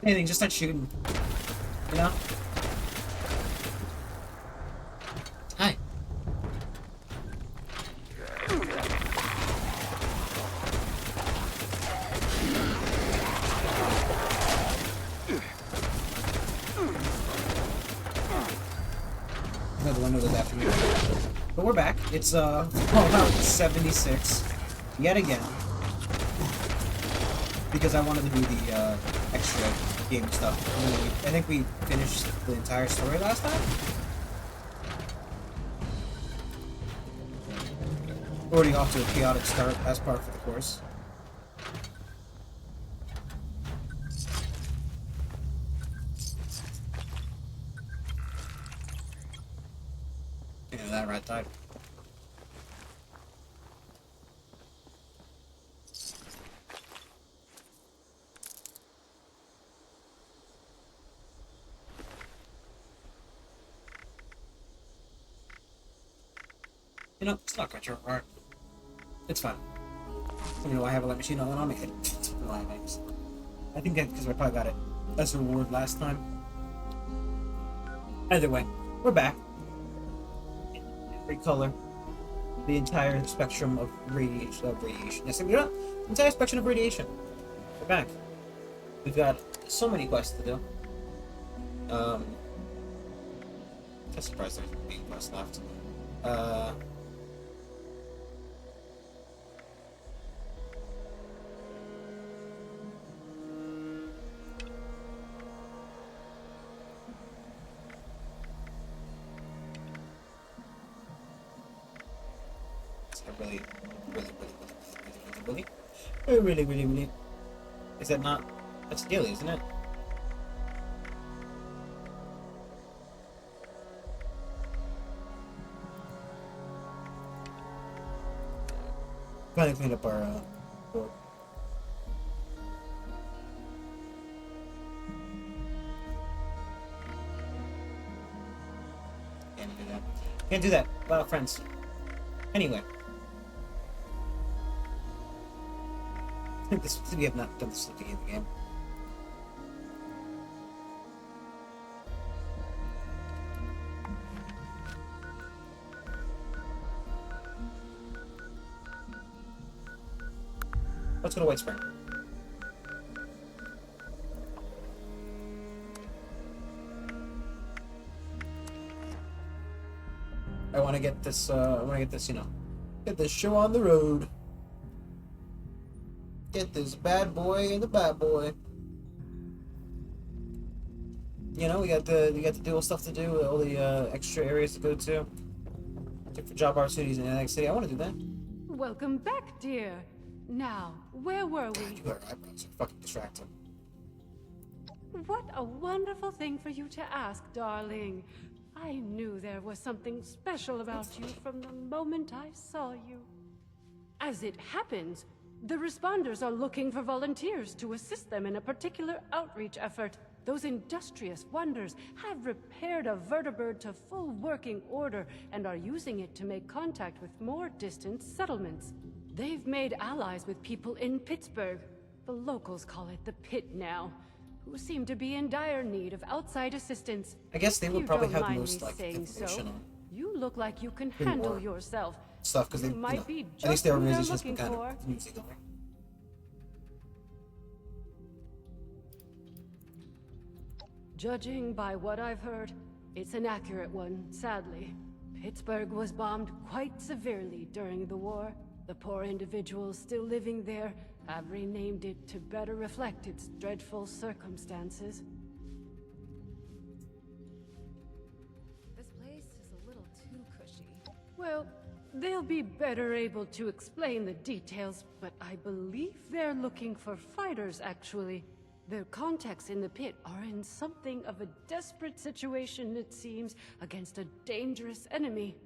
Anything, just start shooting. You know? Hi. Another one goes after me. But we're back. It's Fallout 76 yet again. Because I wanted to do the extra game stuff. I think we finished the entire story last time. Already off to a chaotic start as part of the course. Yeah, that rat died. You know, it's not quite your art. It's fine. You know, I have a light machine on me. I think that because I probably got it as a reward last time. Either way, we're back. Every color, the entire spectrum of radiation. Yes, you know, the entire spectrum of radiation. We're back. We've got so many quests to do. I'm surprised there's being quests left. Really. Is that not? That's daily, isn't it? Finally cleaned up our board. Can't do that. Can't do that. A lot of friends. Anyway. We have not done this at the beginning of the game. Let's go to White Spring. I want to get this, you know, get this show on the road. Get this bad boy and the bad boy. You know, we got the dual stuff to do, all the extra areas to go to. Different job opportunities in the next city. I want to do that. Welcome back, dear. Now, where were we? Your eyebrows are fucking distracting. What a wonderful thing for you to ask, darling. I knew there was something special about you from the moment I saw you. As it happens, the responders are looking for volunteers to assist them in a particular outreach effort. Those industrious wonders have repaired a vertibird to full working order and are using it to make contact with more distant settlements. They've made allies with people in Pittsburgh. The locals call it the Pit now, who seem to be in dire need of outside assistance. I guess they would You probably don't have the mind most me like saying information so. on You look like you can Good handle work. yourself. stuff because they, You you might know, be at least just the who they're organization's been looking kind for. of usually going. Judging by what I've heard, it's an accurate one, sadly. Pittsburgh was bombed quite severely during the war. The poor individuals still living there have renamed it to better reflect its dreadful circumstances. This place is a little too cushy. Well, they'll be better able to explain the details, but I believe they're looking for fighters, actually. Their contacts in the pit are in something of a desperate situation, it seems, against a dangerous enemy.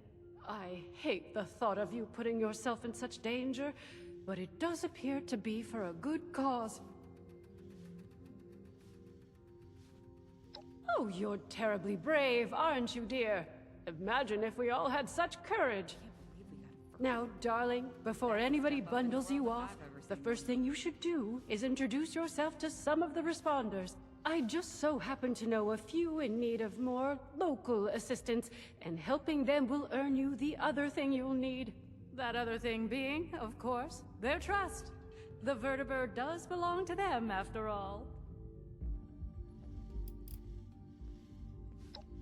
I hate the thought of you putting yourself in such danger, but it does appear to be for a good cause. Oh, you're terribly brave, aren't you, dear? Imagine if we all had such courage. Now, darling, before anybody bundles you off, the first thing you should do is introduce yourself to some of the responders. I just so happen to know a few in need of more local assistance, and helping them will earn you the other thing you'll need. That other thing being, of course, their trust. The vertebird does belong to them, after all.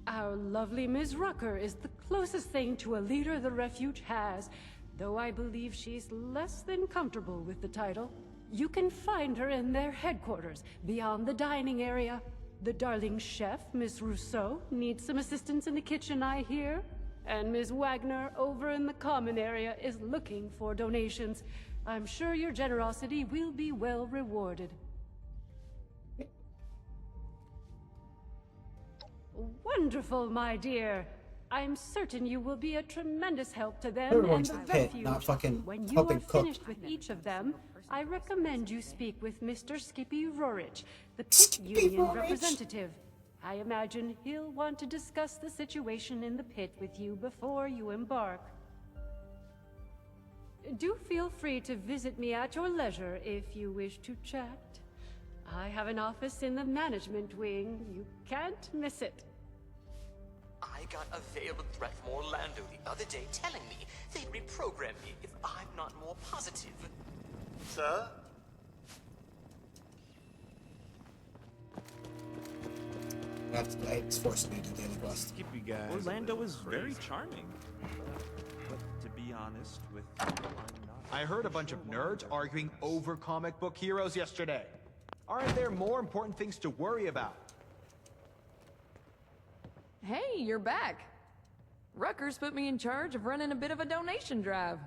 Our lovely Ms. Rucker is the closest thing to a leader the refuge has, though I believe she's less than comfortable with the title. You can find her in their headquarters, beyond the dining area. The darling chef, Miss Rousseau, needs some assistance in the kitchen, I hear. And Ms. Wagner, over in the common area, is looking for donations. I'm sure your generosity will be well rewarded. Wonderful, my dear. I'm certain you will be a tremendous help to them Everyone's and the pit, refuge. not fucking When you helping are cook. finished with each of them, I recommend you speak with Mr. Skippy Rorich, the pit Skippy union Rorich? representative. I imagine he'll want to discuss the situation in the pit with you before you embark. Do feel free to visit me at your leisure if you wish to chat. I have an office in the management wing. You can't miss it. I got a veiled threat from Orlando the other day telling me they'd reprogram me if I'm not more positive. Sir? It's forcing me to do the daily quest. Skippy guy. Orlando is very charming. But to be honest with you, I'm not. I heard a bunch of nerds arguing over comic book heroes yesterday. Aren't there more important things to worry about? Hey, you're back. Rucker's put me in charge of running a bit of a donation drive.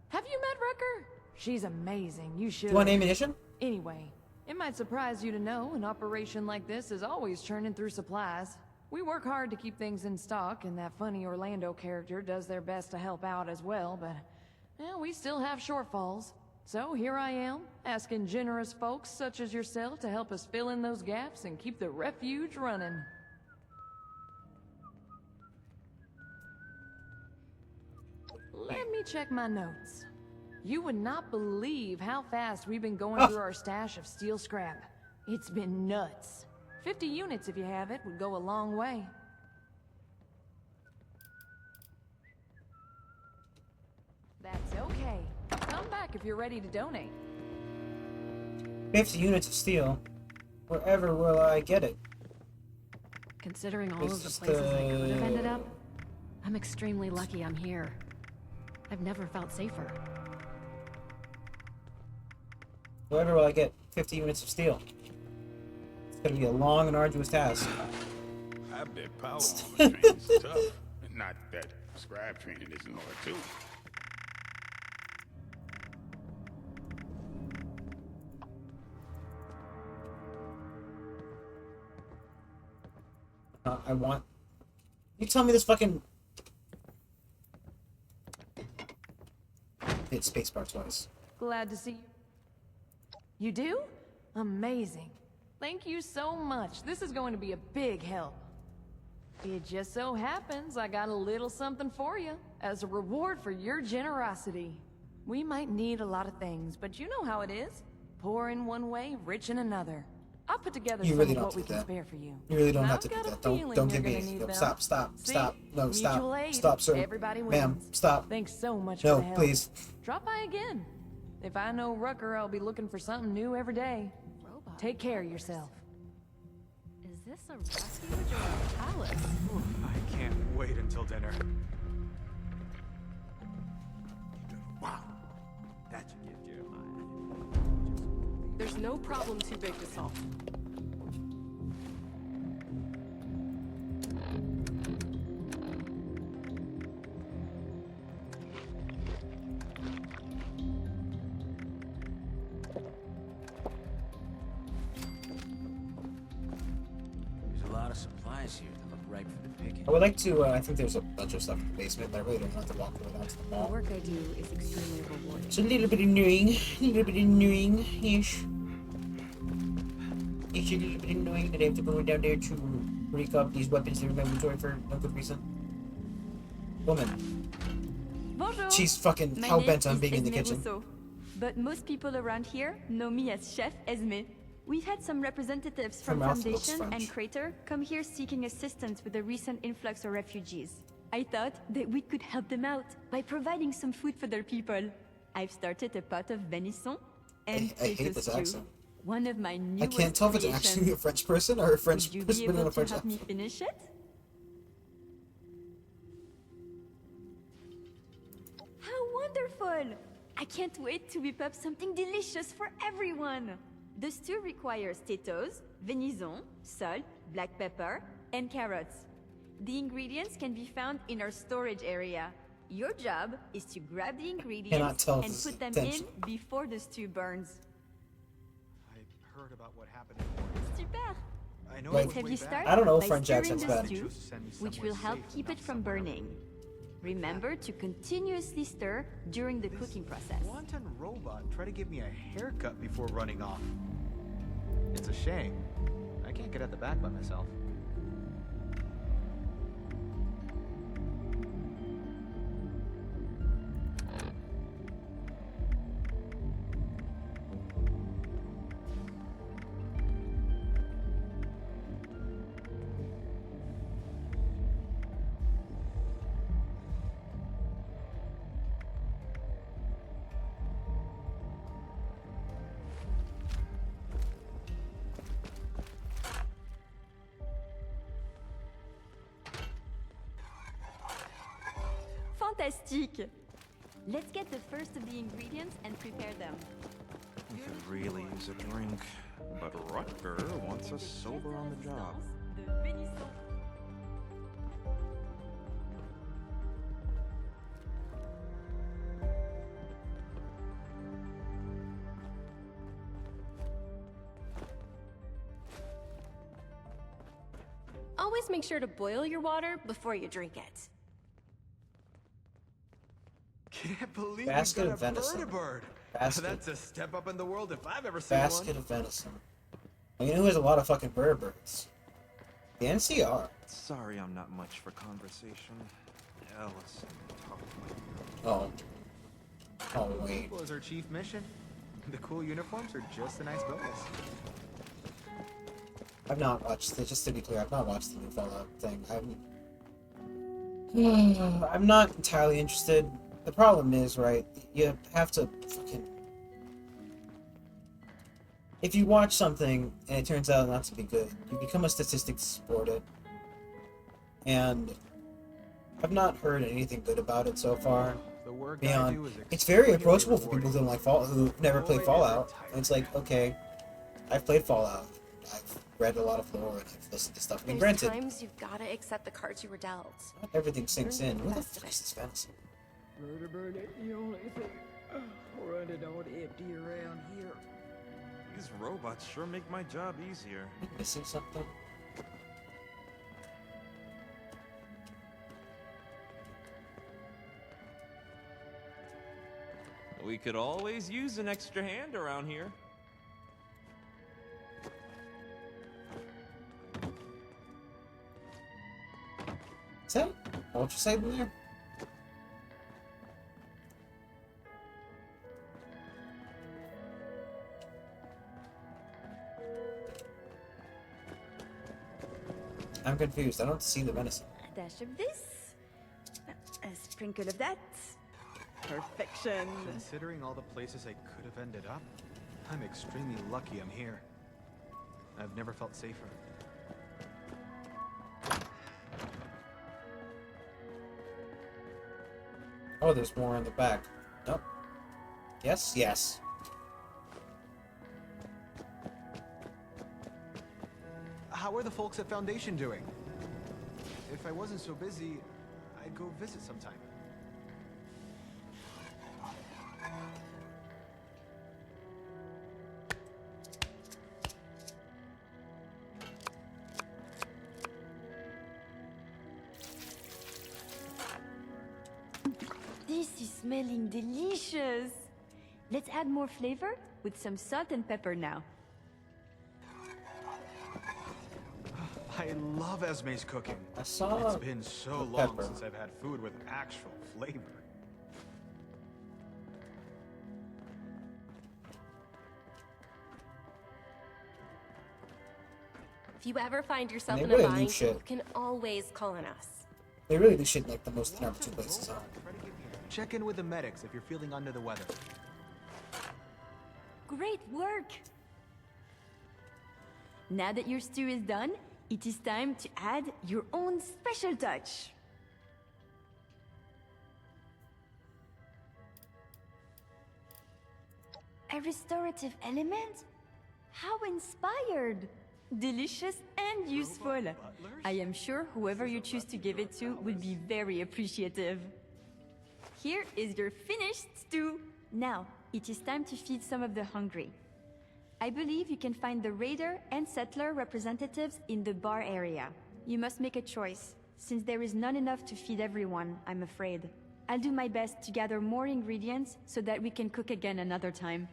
Have you met Rucker? She's amazing. You should. Do you want ammunition? Anyway, it might surprise you to know an operation like this is always churning through supplies. We work hard to keep things in stock, and that funny Orlando character does their best to help out as well, but well, we still have shortfalls. So here I am, asking generous folks such as yourself to help us fill in those gaps and keep the refuge running. Let me check my notes. You would not believe how fast we've been going through our stash of steel scrap. It's been nuts. 50 units, if you have it, would go a long way. That's okay. Come back if you're ready to donate. 50 units of steel. Wherever will I get it? Considering all It's of the just, places I could have ended up, I'm extremely lucky I'm here. I've never felt safer. Wherever will I get 50 units of steel? It's gonna be a long and arduous task. I bet power armor training is tough. Not that scribe training isn't hard too. I want... You tell me this fucking... Hit spacebar twice. Glad to see you. You do? Amazing. Thank you so much. This is going to be a big help. It just so happens I got a little something for you as a reward for your generosity. We might need a lot of things, but you know how it is. Poor in one way, rich in another. I'll put together You some really of don't what we do can that. spare for you. You really don't And have I've to do got a that. Don't feeling give you're me gonna need anything. them. Stop, stop, See? stop. No, Mutual stop. aid. Stop, sir. Everybody Ma'am, wins. stop. Thanks so much No, for the help. please. Drop by again. If I know Rucker, I'll be looking for something new every day. Robot. Take care of yourself. Is this a refuge or a palace? I can't wait until dinner. Wow. That should give Jeremiah. There's no problem too big to solve. There's a lot of supplies here that look ripe for the picking. I would like to, I think there's a bunch of stuff in the basement, but I really don't want to walk through it out to the The mall. work I do is extremely rewarding. It's a little bit annoying. A little bit annoying-ish. It's a little bit annoying that I have to go down there to break up these weapons in my inventory for no good reason. Woman. Bonjour. She's fucking My hell-bent name on is being in the Esme kitchen. Rousseau, but most people around here know me as Chef Esme. We've had some representatives from Her mouth looks Foundation and French. Crater come here seeking assistance with the recent influx of refugees. I thought that we could help them out by providing some food for their people. I've started a pot of venison and I hate potato this stew. accent. One of my I newest can't tell if it's creations. actually a French person or a French Would you be person in able a to French help me accent. finish it? How wonderful! I can't wait to whip up something delicious for everyone! The stew requires potatoes, venison, salt, black pepper, and carrots. The ingredients can be found in our storage area. Your job is to grab the ingredients tell if and this put is them in intentional. before the stew burns. I heard about what happened in Super! I know Like, it was Have way you back. started I don't know by French stirring accent's the bad. stew, which will help keep it from burning. Remember to continuously stir during the cooking process. Wanton robot tried to give me a haircut before running off. It's a shame. I can't get at the back by myself. Fantastique! Let's get the first of the ingredients and prepare them. We could really use a drink, but Rutger wants us sober on the job. The venison. Always make sure to boil your water before you drink it. Can't believe Basket we got of a venison. bird. Basket. That's a step up in the world if I've ever seen Basket one. of venison. And you know who has a lot of fucking birds? The NCR. Sorry I'm not much for conversation. Ellison talked like Oh. Oh, wait. What was our chief mission? The cool uniforms are just a nice bonus. I've not watched it, just to be clear, I've not watched the new Fallout thing. I'm not entirely interested. The problem is, right, you have to fucking... If you watch something and it turns out not to be good, you become a statistic to support it. And I've not heard anything good about it so far. The work I Beyond, do is it's very extremely approachable for people rewarding. who don't like Fallout, who've never Boy, played is it Fallout. tiring. And it's like, okay, I've played Fallout. I've read a lot of lore and I've listened to stuff. I mean, There's granted, times you've gotta accept the cards you were dealt. not everything sinks Learn in. the Where the best of fuck it. is this fantasy? Murder, the only thing running on empty around here. these robots sure make my job easier. Am I missing something? We could always use an extra hand around here. Is that ultrasight in there? I'm confused. I don't see the venison. A dash of this. A sprinkle of that. Perfection. Considering all the places I could have ended up, I'm extremely lucky I'm here. I've never felt safer. Oh, there's more in the back. Nope. Yes, yes. How are the folks at Foundation doing? If I wasn't so busy, I'd go visit sometime. This is smelling delicious. Let's add more flavor with some salt and pepper now. I love Esme's cooking. I saw It's been so the long pepper. since I've had food with actual flavor. If you ever find yourself They in a really do bind, shit. you can always call on us. They really do shit like the most number 2 places are. Check in with the medics if you're feeling under the weather. Great work! Now that your stew is done, it is time to add your own special touch. A restorative element? How inspired! Delicious and useful. I am sure whoever you choose to give it to will be very appreciative. Here is your finished stew. Now, it is time to feed some of the hungry. I believe you can find the raider and settler representatives in the bar area. You must make a choice, since there is not enough to feed everyone, I'm afraid. I'll do my best to gather more ingredients so that we can cook again another time.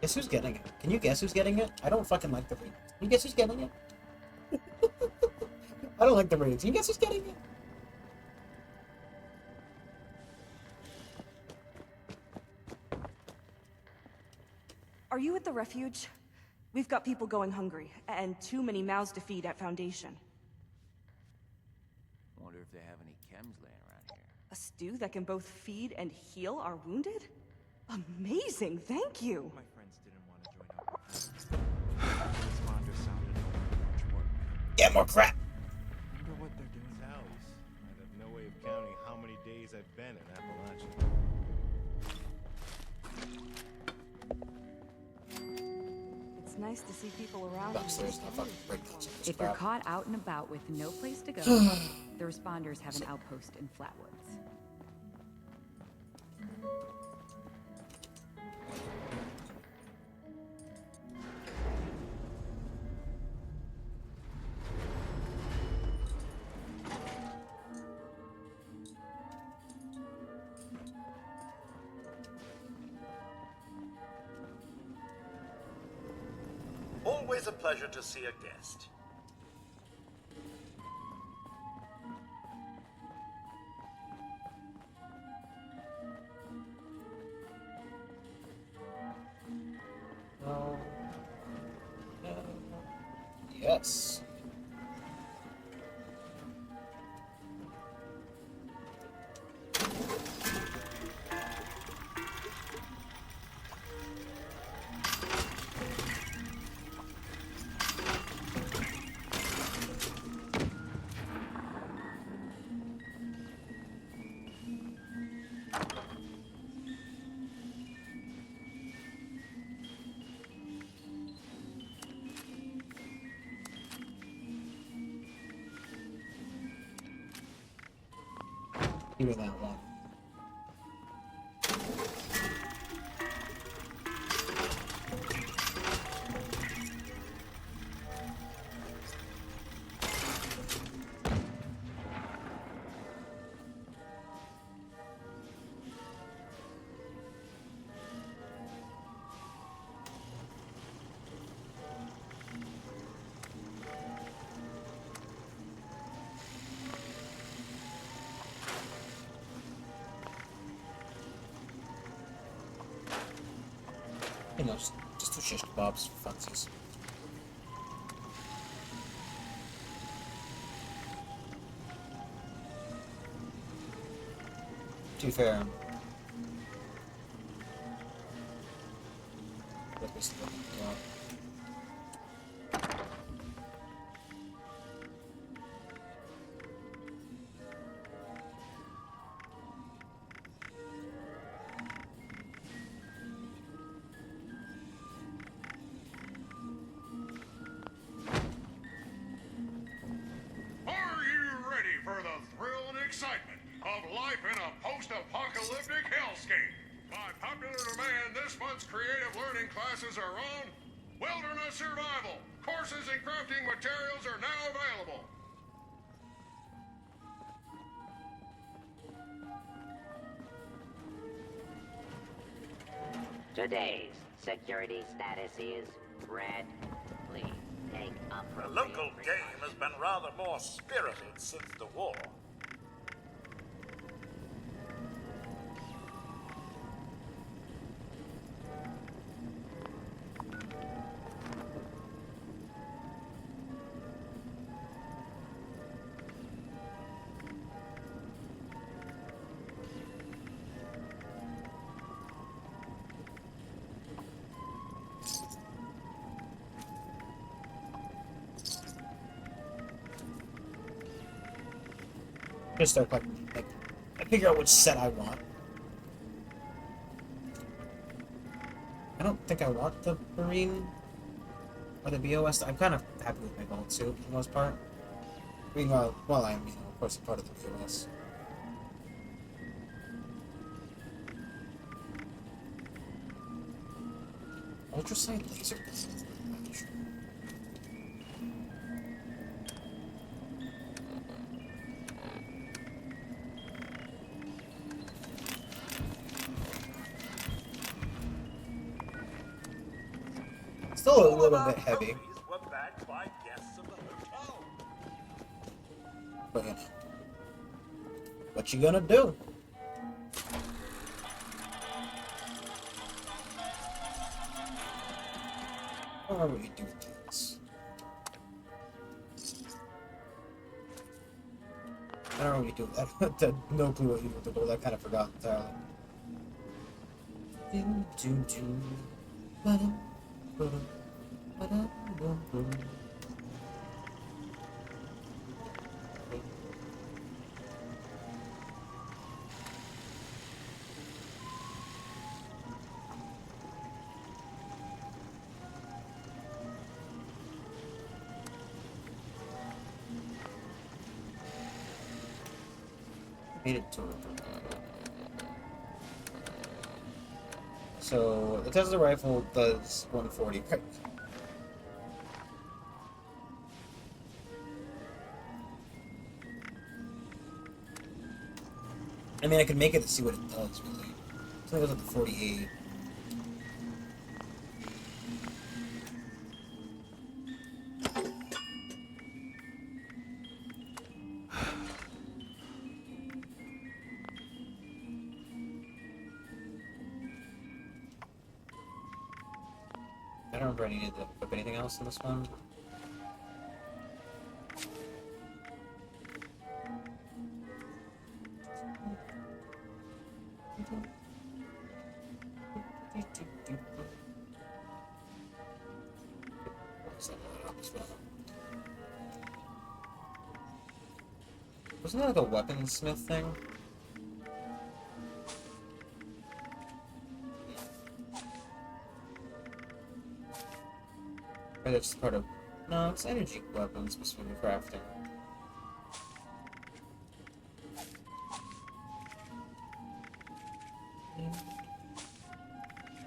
Guess who's getting it? Can you guess who's getting it? I don't fucking like the Raiders. Can you guess who's getting it? I don't like the Raiders. Can you guess who's getting it? Are you at the refuge? We've got people going hungry, and too many mouths to feed at Foundation. Wonder if they have any chems laying around here. A stew that can both feed and heal our wounded? Amazing, thank you! My friends didn't want to join up. Responder sounded much more. Get more crap! Wonder what they're doing. Tallies. I have no way of counting how many days I've been in Appalachia. It's nice to see people around. Upstairs, no fucking breakdowns. If you're caught out and about with no place to go, the responders have an outpost in Flatwoods. Always a pleasure to see a guest. Yes. Give me that one. You know, just 2 shish kebabs for funsies. To be fair, at least excitement of life in a post-apocalyptic hellscape. By popular demand, this month's creative learning classes are on Wilderness Survival. Courses in crafting materials are now available. Today's security status is red. Please take The appropriate local game has been rather more spirited since the war. Just start like I figure out which set I want. I don't think I want the Marine or the BOS. I'm kind of happy with my gold suit for the most part. I mean, well, I'm, of course, a part of the BOS. Ultrasight laser. Still a little bit heavy. Were backed by guests of the hotel. But you know, what you gonna do? I don't know what you do with these. I don't know what you do with that. No clue what you do with the gold. I kind of forgot entirely. Made it to it. So the Tesla rifle does 140, right? I mean, I could make it to see what it does, really. So it goes up to 48. I don't remember I needed to equip anything else in this one. Wasn't that like a weaponsmith thing? Or that's part of... No, it's energy weapons specifically crafting.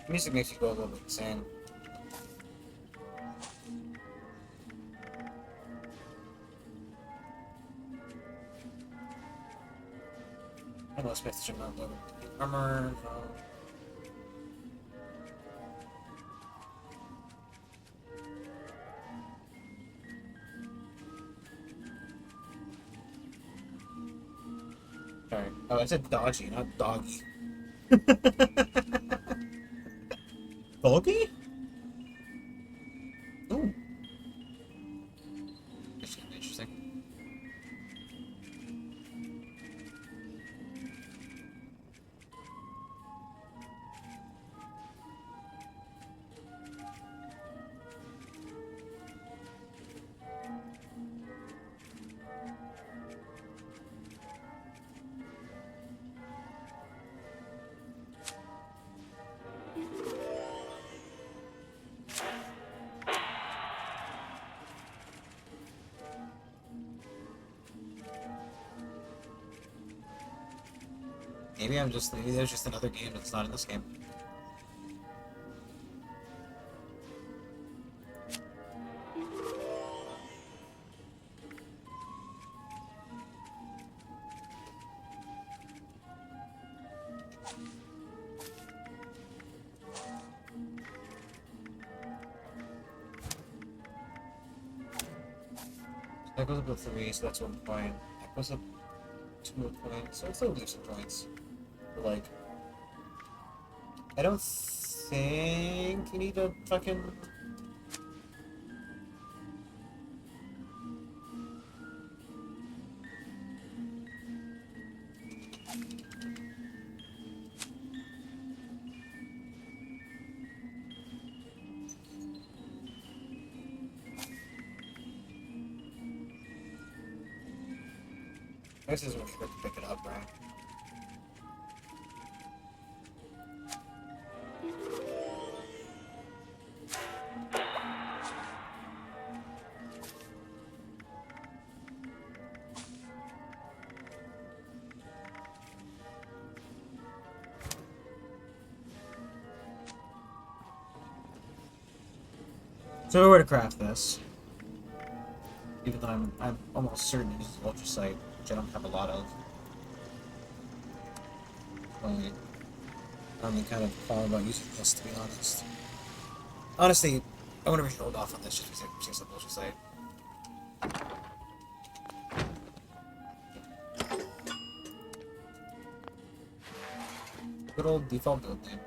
Music makes you go a little bit insane. I know Smith's gym not level. Armor, no. Sorry. Oh, I said dodgy, not doggy. Doggy? Ooh. This should be interesting. Maybe there's just another game that's not in this game. So that goes up to 3, so that's 1 point. That goes up 2 points, so I'll still lose some points. Like, I don't think you need to fucking... This is when you have to pick it up, right? So we were to craft this, even though I'm almost certain it uses ultrasight, which I don't have a lot of. I'm kind of calm about using this, to be honest. Honestly, I wonder if we should hold off on this just because it seems like ultrasight. Good old default build name.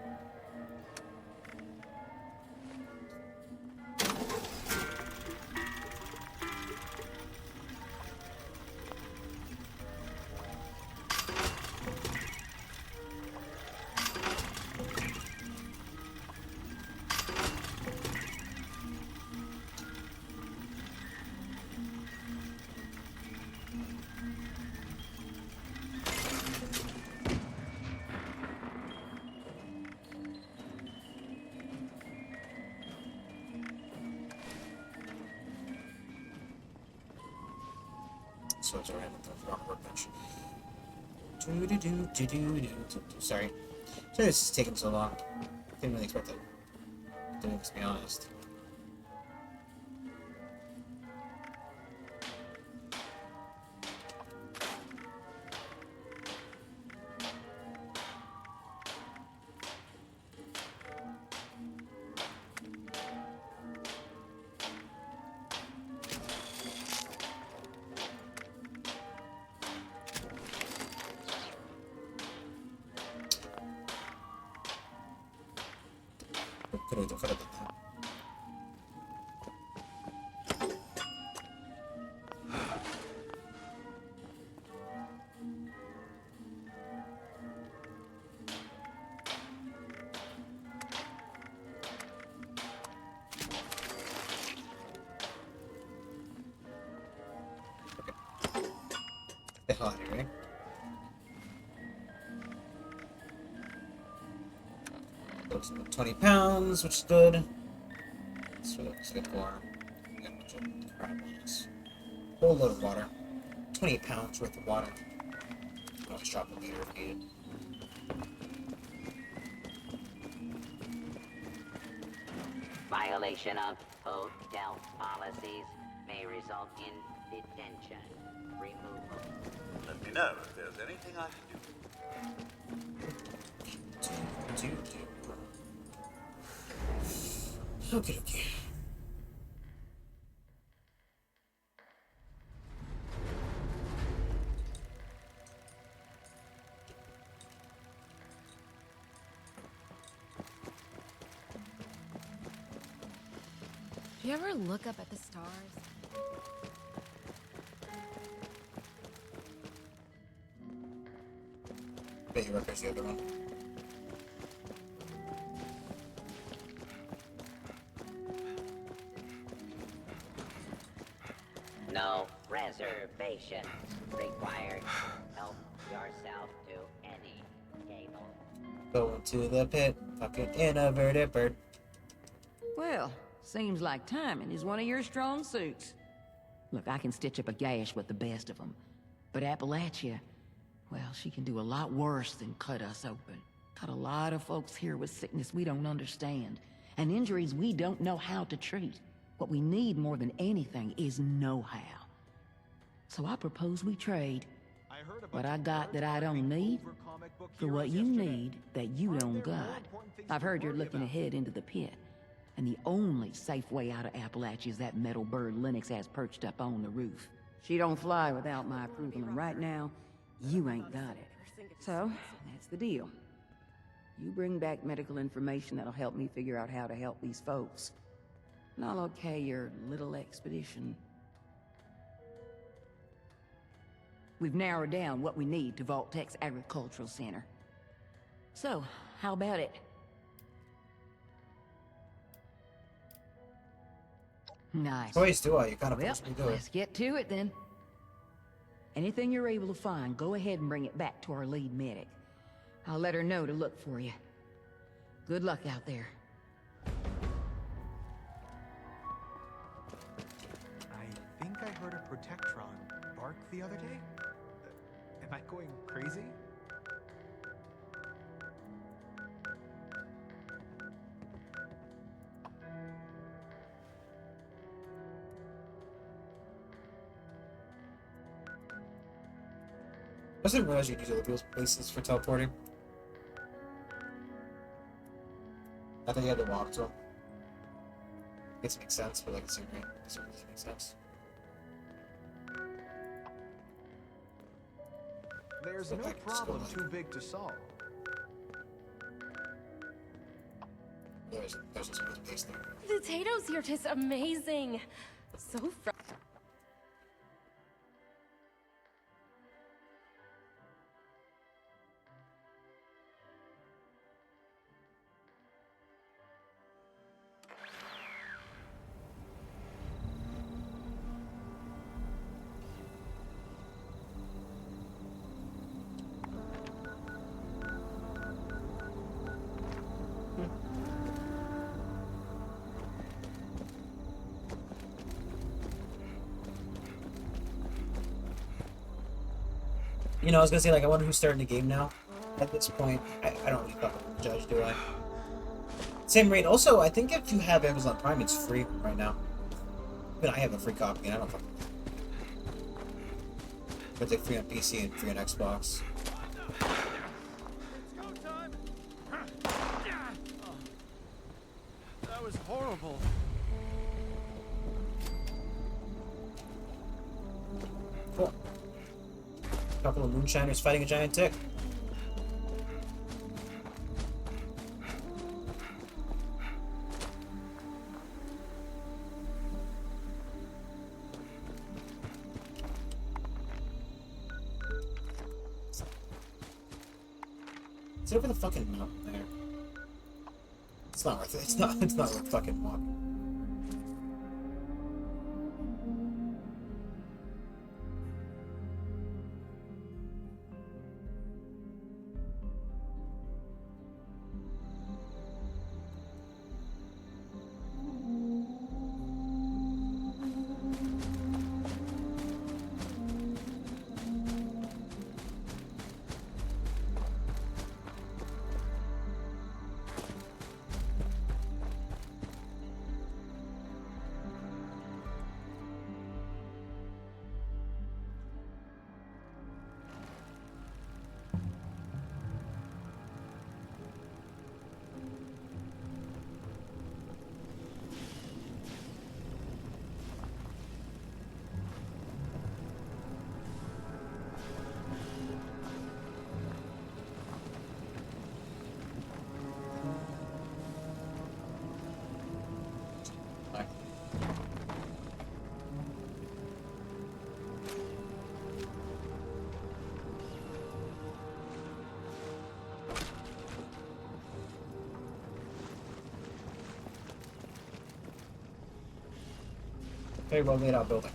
So it's alright with the wrong workbench. Sorry. Sorry this is taking so long. Didn't really expect it. Didn't, to be honest. Could have done that. Okay. The hell out of here, right? Looks like 20 pounds, which is good. So it's good for a bunch of crap on this. Whole load of water. 28 pounds worth of water. I'll just drop it later if needed. Violation of hotel policies may result in detention, removal. Let me know if there's anything I can do. Okay, okay. Do you ever look up at the stars? Bet you records the other one. No reservations required. Help yourself to any cable. Go into the pit, fucking inverted bird. Well, seems like timing is one of your strong suits. Look, I can stitch up a gash with the best of them. But Appalachia, well, she can do a lot worse than cut us open. Got a lot of folks here with sickness we don't understand, and injuries we don't know how to treat. What we need more than anything is know-how. So I propose we trade. What I got that I don't need, for what you need that you don't got. I've heard you're looking ahead into the pit, and the only safe way out of Appalachia is that metal bird Lennox has perched up on the roof. She don't fly without my approval, and right now, you ain't got it. So, that's the deal. You bring back medical information that'll help me figure out how to help these folks. And I'll okay your little expedition. We've narrowed down what we need to Vault-Tec's agricultural center. So, how about it? Nice. Choice do I? You kind of Well, forced me to do it. let's get to it then. Anything you're able to find, go ahead and bring it back to our lead medic. I'll let her know to look for you. Good luck out there. I think I heard a Protectron bark the other day. Am I going crazy? I didn't realize you could use other people's places for teleporting. I thought you had to walk to them. I guess it makes sense, but like it's really makes sense. There's no problem too big to solve. There's no space there. The potatoes here taste amazing. So fresh. You know, I was gonna say, like, I wonder who's starting the game now. At this point, I don't really fucking judge, do I? Same rate. Also, I think if you have Amazon Prime, it's free right now. I mean, I have a free copy, and I don't fucking. But it's free on PC and free on Xbox. That was horrible. Cool. Couple of moonshiners fighting a giant tick. Is it over the fucking mountain there? It's not worth it. It's not worth fucking walking. Very well laid out building.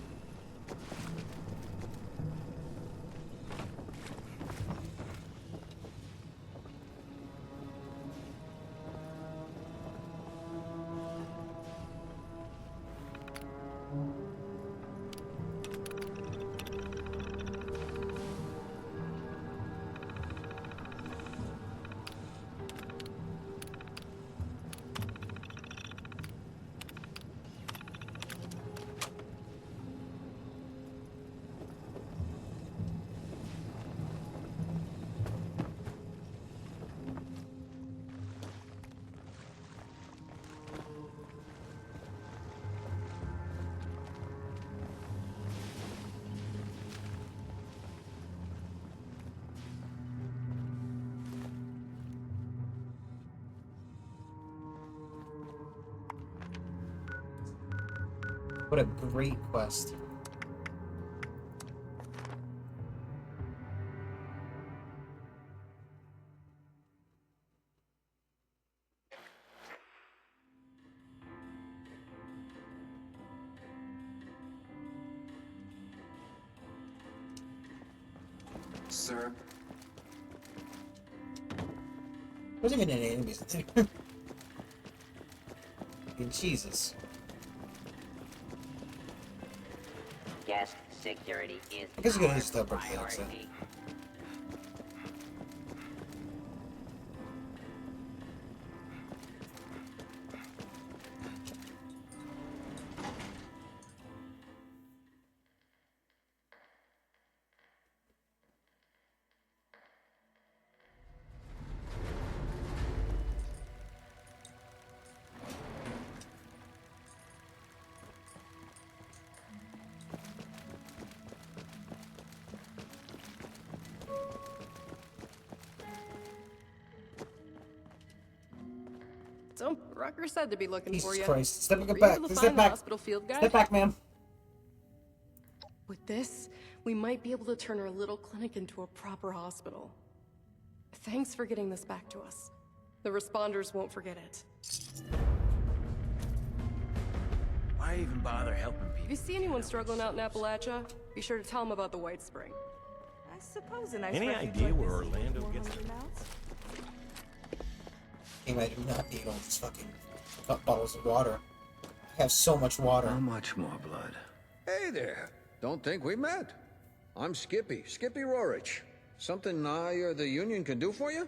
What a great quest. Sir. Wasn't even any enemies in there. Jesus. Guest security is I guess you gotta our use the upper flanks, priority. So, Rucker said to be looking for Jesus you. Christ. Step Were you back. able to Step find the back. hospital field guide? Step back, ma'am. With this, we might be able to turn our little clinic into a proper hospital. Thanks for getting this back to us. The responders won't forget it. Why even bother helping people? If you see anyone struggling out in Appalachia, be sure to tell them about the White Spring. I suppose a nice Any refuge idea like where this needs Orlando more gets hungry mouths? I do not need all these fucking bottles of water. I have so much water. How much more blood? Hey there. Don't think we met. I'm Skippy Rorich. Something I or the Union can do for you?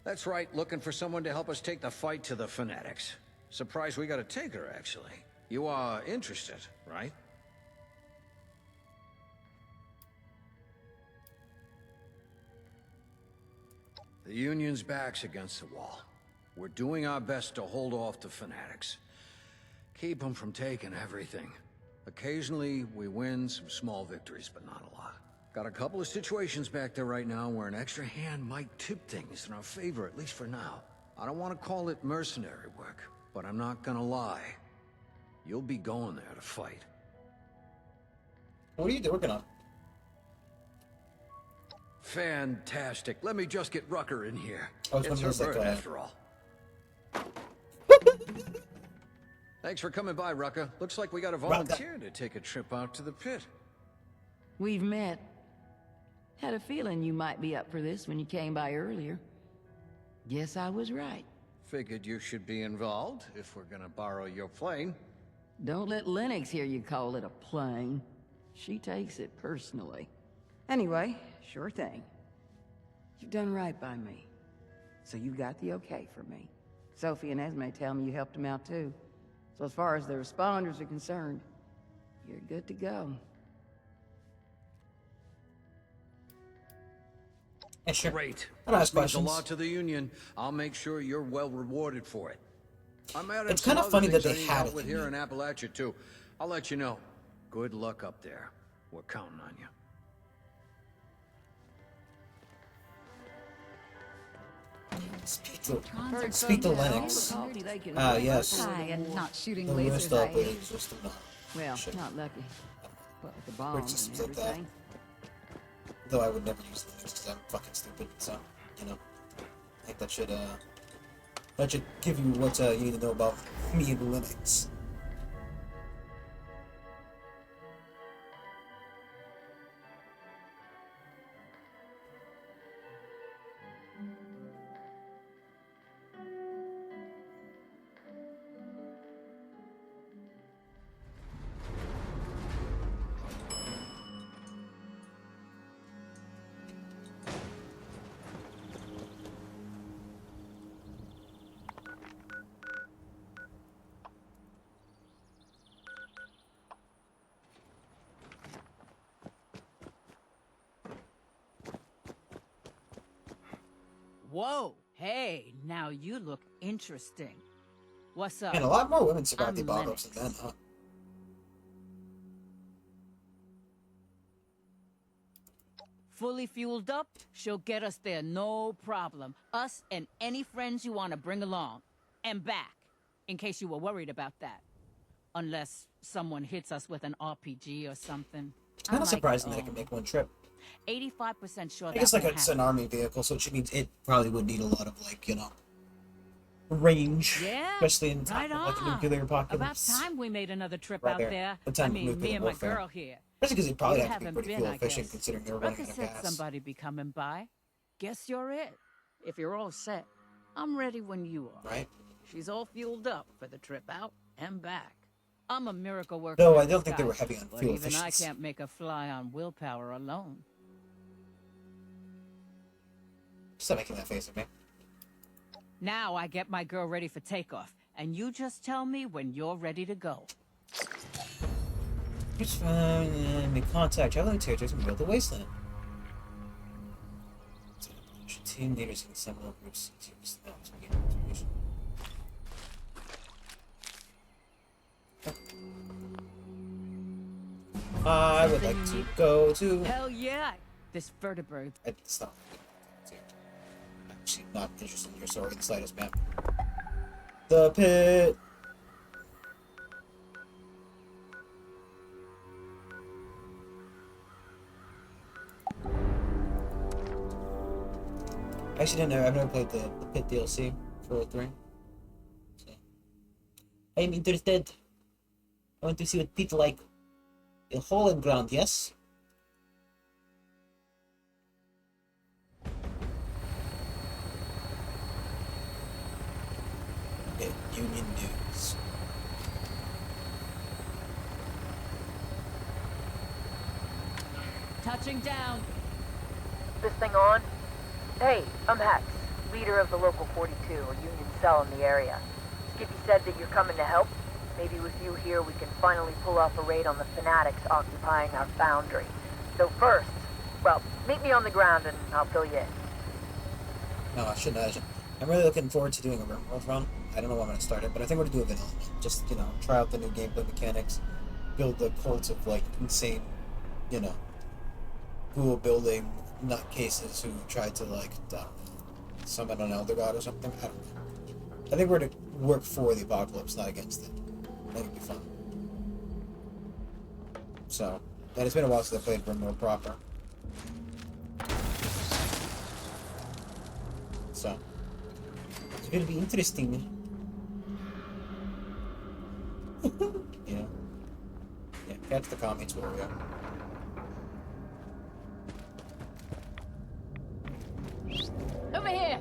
That's right, looking for someone to help us take the fight to the Fanatics. Surprised we got a taker, actually. You are interested, right? The Union's back's against the wall. We're doing our best to hold off the Fanatics. Keep them from taking everything. Occasionally, we win some small victories, but not a lot. Got a couple of situations back there right now where an extra hand might tip things in our favor, at least for now. I don't want to call it mercenary work, but I'm not gonna lie. You'll be going there to fight. What are you working on? Fantastic. Let me just get Rucker in here. I was It's wondering, her is that bird, guy- after all. Thanks for coming by, Rucker. Looks like we got a volunteer to take a trip out to the pit. We've met. Had a feeling you might be up for this when you came by earlier. Guess I was right. Figured you should be involved if we're gonna borrow your plane. Don't let Lennox hear you call it a plane. She takes it personally. Anyway, sure thing. You've done right by me. So you got the okay for me. Sophie and Esme tell me you helped them out too. So as far as the responders are concerned, You're good to go. Yeah, sure. Great. I'll ask Means a questions. lot to the Union. I'll make sure you're well rewarded for it. I'm at It's kind of funny that they had it with in here here. in Appalachia too. I'll let you know. Good luck up there. We're counting on you. Speak to Lennox. Yes. Hi, and not shooting The lasers rest at of you. it is just enough. Well, Shit. not lucky. What with the Weird bombs systems and like that. everything. Though I would never use Linux because I'm fucking stupid, so, you know. I think that should give you what you need to know about me and Linux. Whoa, hey, now you look interesting. What's up? And a lot more women survive I'm the apocalypse than men, huh? Fully fueled up, she'll get us there, no problem. Us and any friends you want to bring along. And back, in case you were worried about that. Unless someone hits us with an RPG or something. It's kind of surprising that it can make one trip. 85% sure I guess that like will it's an happen. army vehicle, so which means it probably would need a lot of like, you know, range, Yeah, especially in time right of like a on. nuclear About apocalypse. time we made another trip Right out there. there. The time I of mean, nuclear me and my warfare. girl here. Especially because it probably You have to be haven't pretty been, fuel I efficient guess. considering they're running Rucka out of said gas. somebody be coming by. Guess you're it. If you're all set, I'm ready when you are. Right. She's all fueled up for the trip out and back. I'm a miracle worker. No, in I don't think they were disguise, heavy on but fuel even efficiency. I can't make a fly on willpower alone. Stop making that face at me. Now I get my girl ready for takeoff, and you just tell me when you're ready to go. It's fine. Make contact. Traveling territories and build the wasteland. Team leaders can assemble groups to use the to get information. I would like to go to. Hell yeah! This vertebrate. Stop. Actually, not interested in your story in the slightest, man. The pit. I actually didn't know. I've never played the pit DLC for 3. So. I am interested. I want to see what people like. A hole in ground, yes? Okay, Union News. Touching down. This thing on? Hey, I'm Hex, leader of the Local 42, a Union cell in the area. Skippy said that you're coming to help. Maybe with you here we can finally pull off a raid on the fanatics occupying our foundry. So first, well, meet me on the ground and I'll fill you in. No, I shouldn't imagine. I'm really looking forward to doing a RimWorld run. I don't know when I'm going to start it, but I think we're going to do a vanilla. Just, you know, try out the new gameplay mechanics, build the cult of, like, insane, you know, ghoul building nutcases who tried to, like, summon an Elder God or something. I don't know. I think we're going to work for the apocalypse, not against it. I think it'd be fun. So, and it's been a while since I played RimWorld proper. So, it's going to be interesting. Yeah. Yeah, catch the comments where we are. Over here!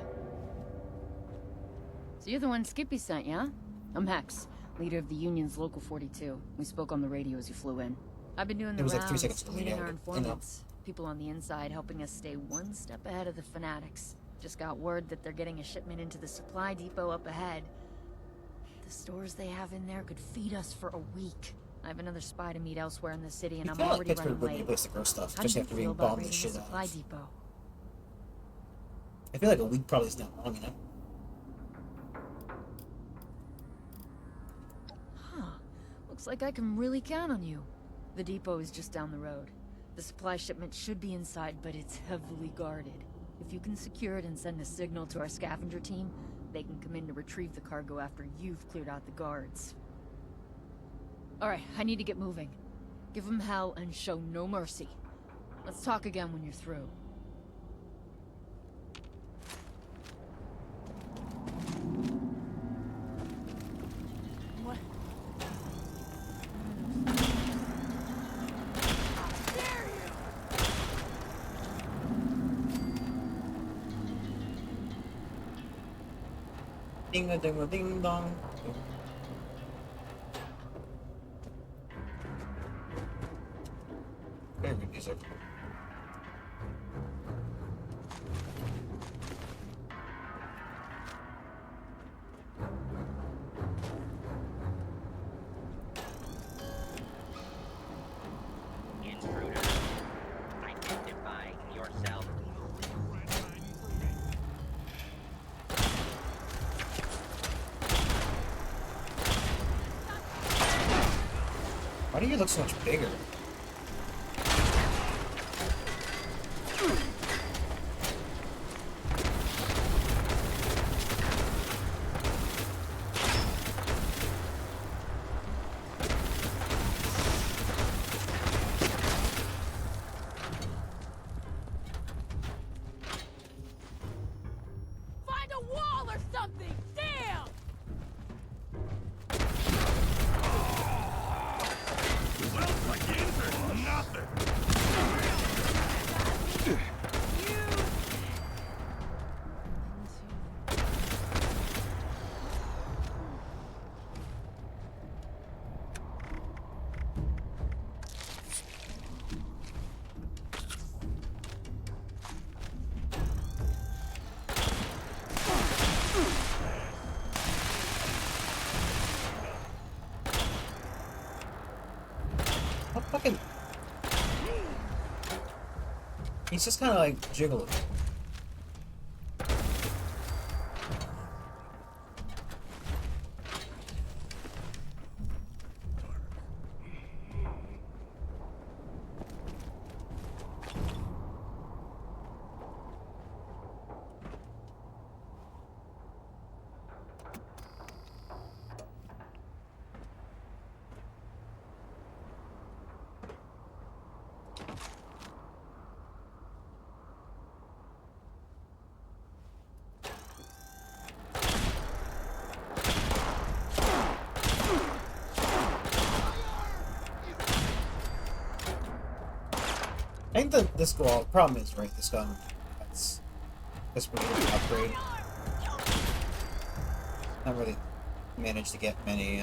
So you're the one Skippy sent, yeah? I'm Hex, leader of the Union's Local 42. We spoke on the radio as you flew in. I've been doing the It was like 3 rounds, seconds to leading lead our out, informants. People on the inside helping us stay one step ahead of the fanatics. Just got word that they're getting a shipment into the supply depot up ahead. The stores they have in there could feed us for a week. I have another spy to meet elsewhere in the city, and I I'm feel like already Pittsburgh running would be a late. place to grow stuff. How Just do you have to be feel about bomb the raiding shit the out supply of. depot? I feel like a week probably is not long enough. Huh. Looks like I can really count on you. The depot is just down the road. The supply shipment should be inside, but it's heavily guarded. If you can secure it and send a signal to our scavenger team, they can come in to retrieve the cargo after you've cleared out the guards. Alright, I need to get moving. Give them hell and show no mercy. Let's talk again when you're through. What? Ding a ding a ding dong. Very good music. Intruder, identify yourself. Why do you look so much bigger? Find a wall or something! Damn! Well, again. He's just kind of like jiggling. I think that this problem is, right, this gun, that's pretty good upgrade. Not really managed to get many,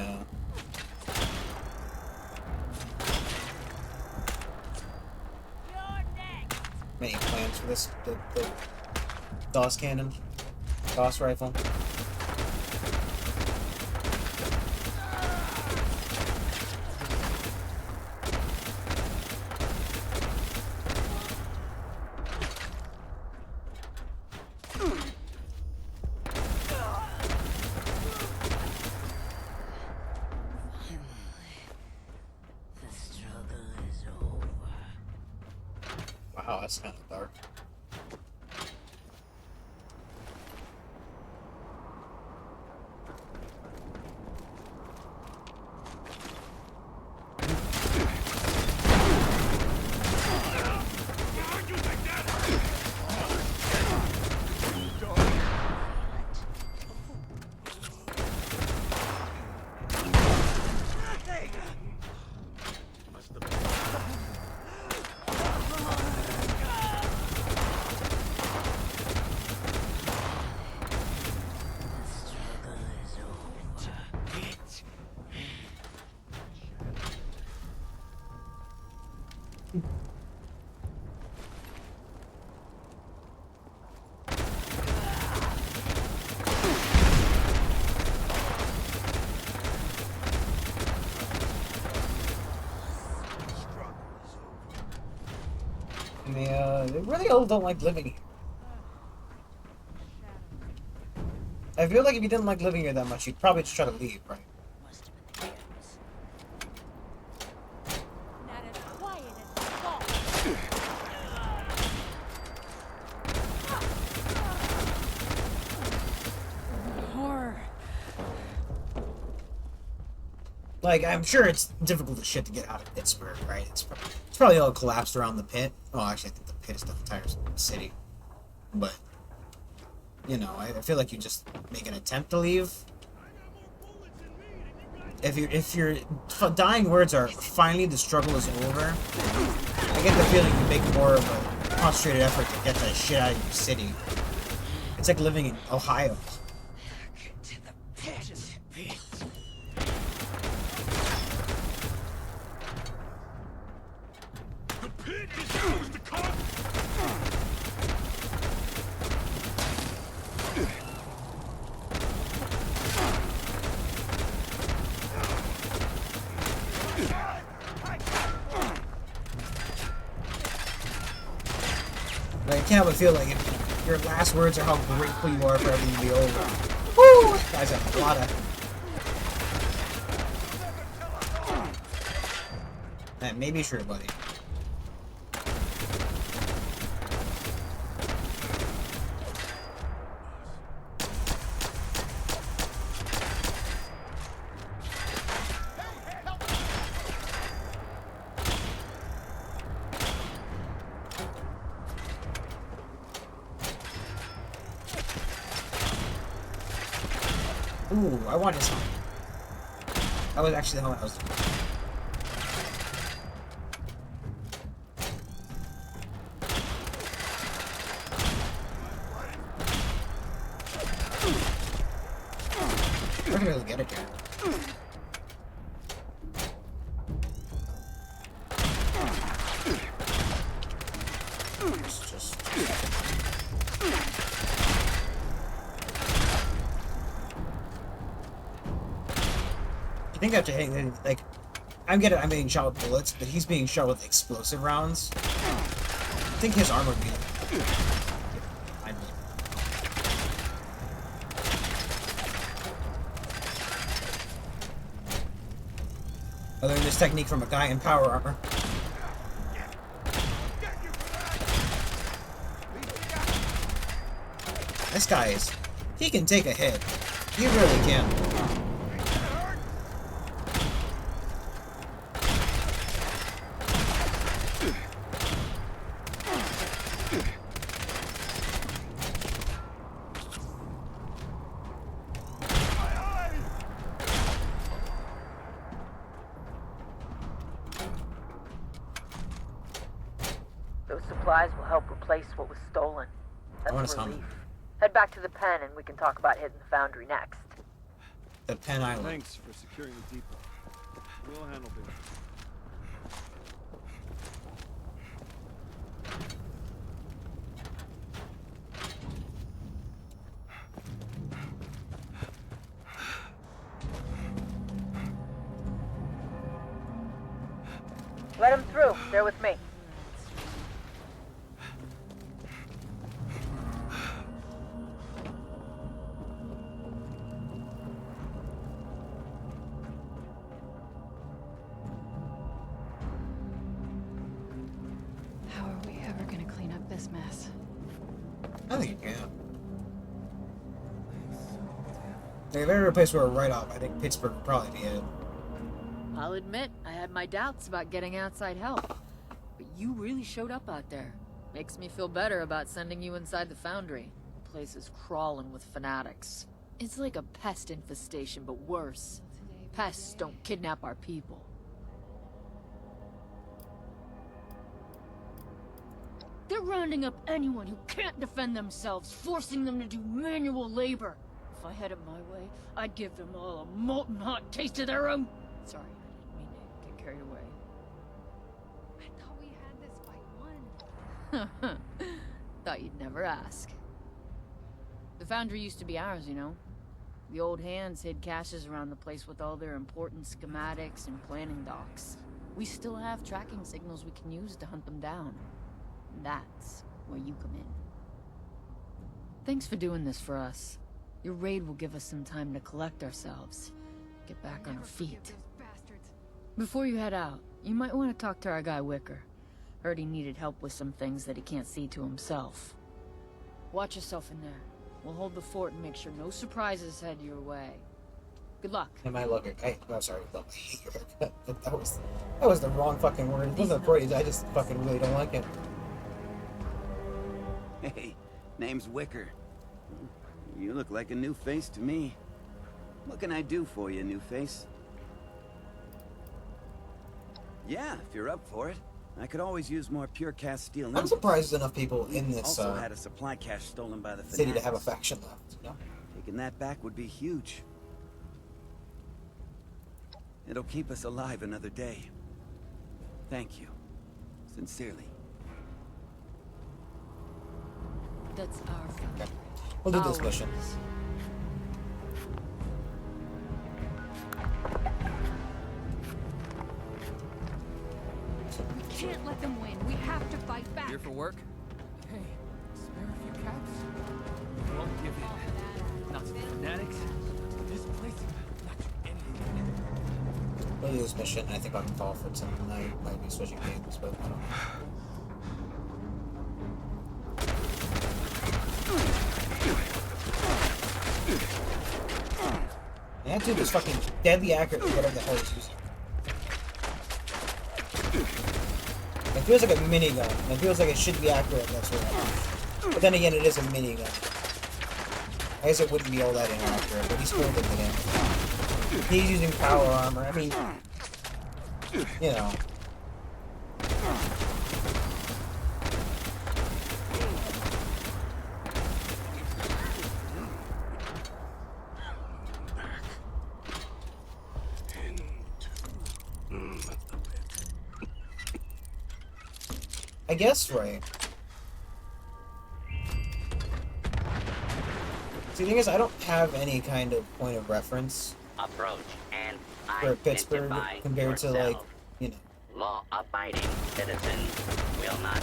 plans for this, the DOS cannon, DOS rifle. Wow, that's kind of dark. And they really all don't like living here. I feel like if you didn't like living here that much, you'd probably just try to leave, right? Like, I'm sure it's difficult as shit to get out of Pittsburgh, right? It's probably all collapsed around the pit. Oh, actually, I think the pit is the entire city. But, you know, I feel like you just make an attempt to leave. If your dying words are, finally the struggle is over, I get the feeling you make more of a concentrated effort to get that shit out of your city. It's like living in Ohio. I can't help but feel like if your last words are how grateful you are for everything to be over. Woo! Guys have a lot of... That may be true, buddy. Ooh, I wanted something. That was actually the one I was doing. We're gonna be able to get it here. I think after hitting, like, I'm being shot with bullets, but he's being shot with explosive rounds. think his armor would be. I don't know. I learned this technique from a guy in power armor. This guy is... he can take a hit. He really can. Those supplies will help replace what was stolen. That's a relief. Head back to the pen and we can talk about hitting the foundry next. The Pen Island. Thanks for securing the depot. We'll handle business. Let him through. They're with me. How are we ever gonna clean up this mess? I think you can. If every place were a write-off, I think Pittsburgh would probably be it. I'll admit, I had my doubts about getting outside help. But you really showed up out there. Makes me feel better about sending you inside the foundry. The place is crawling with fanatics. It's like a pest infestation, but worse. Pests don't kidnap our people. They're rounding up anyone who can't defend themselves, forcing them to do manual labor. If I had it my way, I'd give them all a molten hot taste of their own... Sorry, I didn't mean to get carried away. I thought we had this by one. Thought you'd never ask. The foundry used to be ours, you know. The old hands hid caches around the place with all their important schematics and planning docs. We still have tracking signals we can use to hunt them down. That's where you come in. Thanks for doing this for us. Your raid will give us some time to collect ourselves. Get back on our feet. Before you head out, you might want to talk to our guy Wicker. Heard he needed help with some things that he can't see to himself. Watch yourself in there. We'll hold the fort and make sure no surprises head your way. Good luck. Am I looking? I'm sorry. Look, that was the wrong fucking word. It wasn't a phrase. I just fucking really don't like it. Hey, name's Wicker. You look like a new face to me. What can I do for you, new face? Yeah, if you're up for it. I could always use more pure cast steel. I'm surprised there's enough people in this also had a supply cache stolen by the city to fanatics. have a faction left. You know? Taking that back would be huge. It'll keep us alive another day. Thank you. Sincerely. That's our foundry. Okay. We'll do this Ours. mission. We can't let them win. We have to fight back. Here for work? Hey, spare a few caps? We won't give in. Not to the fanatics. This place will not do anything. We'll do this mission. I think I can fall for something. I might be switching games, but I don't know. And that dude is fucking deadly accurate with whatever the hell he's using. It feels like a minigun. It feels like it should be accurate, that's what. But then again, it is a minigun. I guess it wouldn't be all that inaccurate, but he's still good with it. He's using power armor. I mean, you know. I guess, right. See, the thing is, I don't have any kind of point of reference Approach and for Pittsburgh identify compared to, yourself. like, you know. Law-abiding citizens will not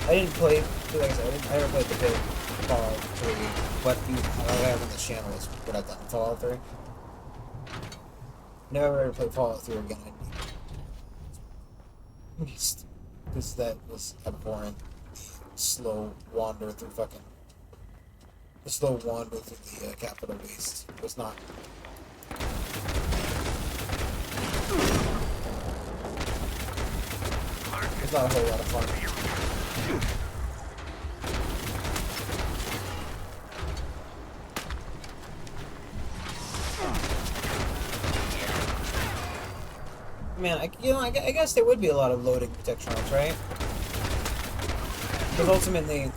I didn't play, like I said, I never played the big Fallout 3. What I have on this channel is what I've done in Fallout 3. Never ever played Fallout 3 again. Because that was abhorrent. Slow wander through fucking. The slow wander through the Capital Waste was not. It's not a whole lot of fun. Man, I guess there would be a lot of loading protections, right? Because ultimately,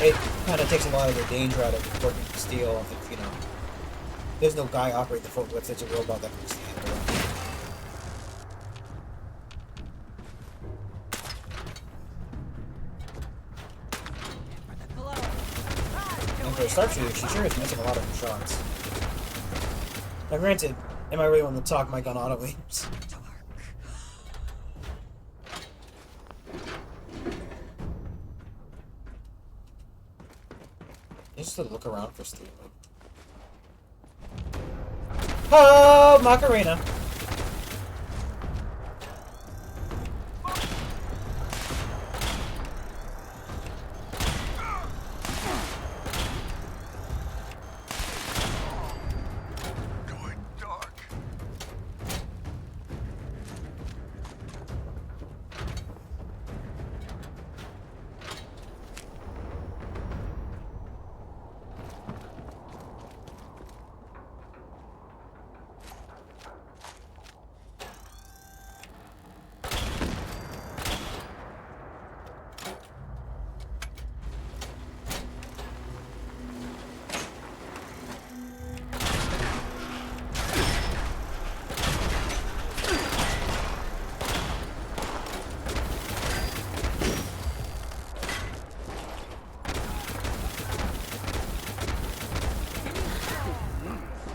it kind of takes a lot of the danger out of working with steel. If, there's no guy operating the forklift, it's a robot that can stand around. And for a Star Shooter, she sure is missing a lot of her shots. Now granted, am I really on the talk mic on auto aims? Just to look around for steel. Oh, Macarena!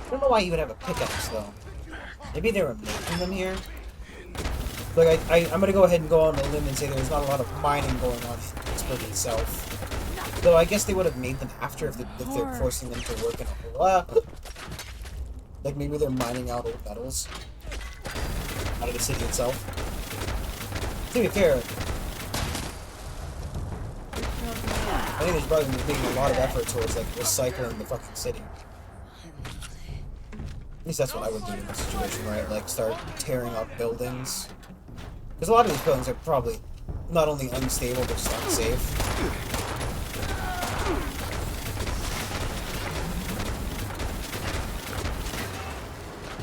I don't know why you would have a pickaxe, though. Maybe they were making them here? Like, I'm gonna go ahead and go on a limb and say there's not a lot of mining going on in Pittsburgh itself. Though I guess they would have made them after if they're forcing them to work in a whole like, maybe they're mining out old metals out of the city itself. To be fair, I think there's probably making a lot of effort towards, like, recycling the fucking city. At least that's what I would do in this situation, right? Like, start tearing up buildings. Because a lot of these buildings are probably not only unstable, but just unsafe.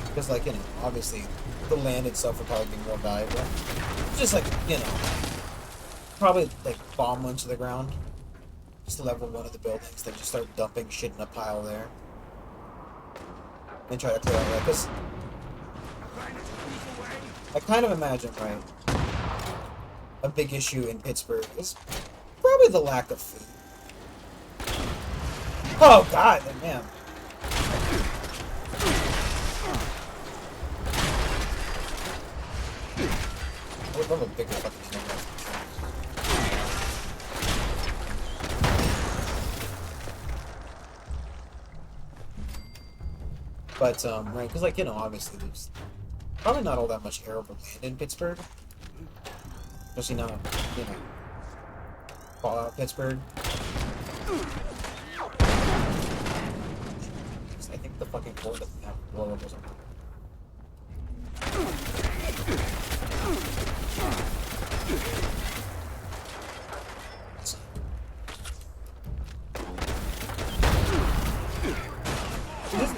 Because, like, obviously, the land itself would probably be more valuable. Just, like, probably, like, bomb one to the ground. Just level one of the buildings, then just start dumping shit in a pile there. And try to clear out that, because I kind of imagine, right, a big issue in Pittsburgh is probably the lack of food. Oh god, man. I would love a bigger fucking camera. But, right, because, like, obviously there's probably not all that much arable land in Pittsburgh. Especially not, Fallout Pittsburgh. I think the fucking floor doesn't have blowables or something.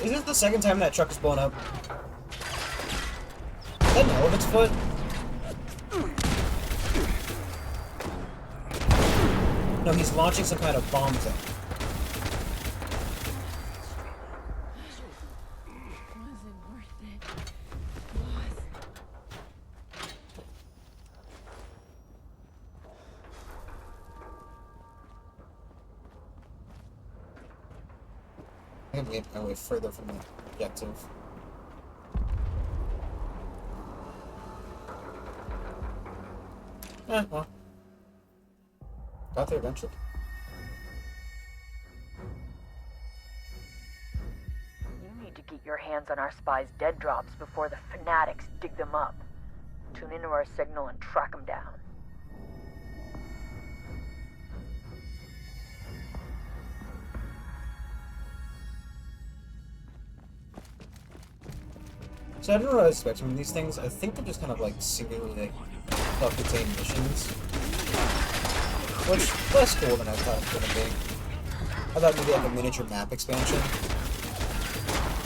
Is this the second time that truck is blown up? Is that an elephant's foot? No, he's launching some kind of bombs at me. I can make my way further from the objective. Well. Got there eventually. You need to get your hands on our spies' dead drops before the fanatics dig them up. Tune into our signal and track them down. So I don't know what I expect from these things. I think they're just kind of like singularly self-contained missions. Which, less cool than I thought it was gonna be. I thought maybe like a miniature map expansion.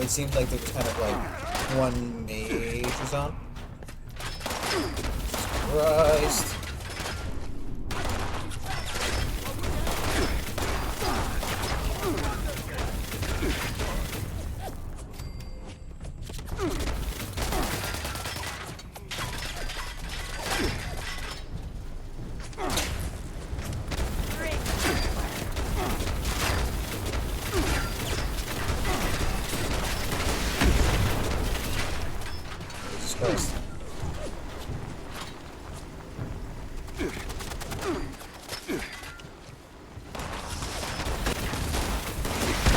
It seems like there was kind of like one major zone. Christ. Christ.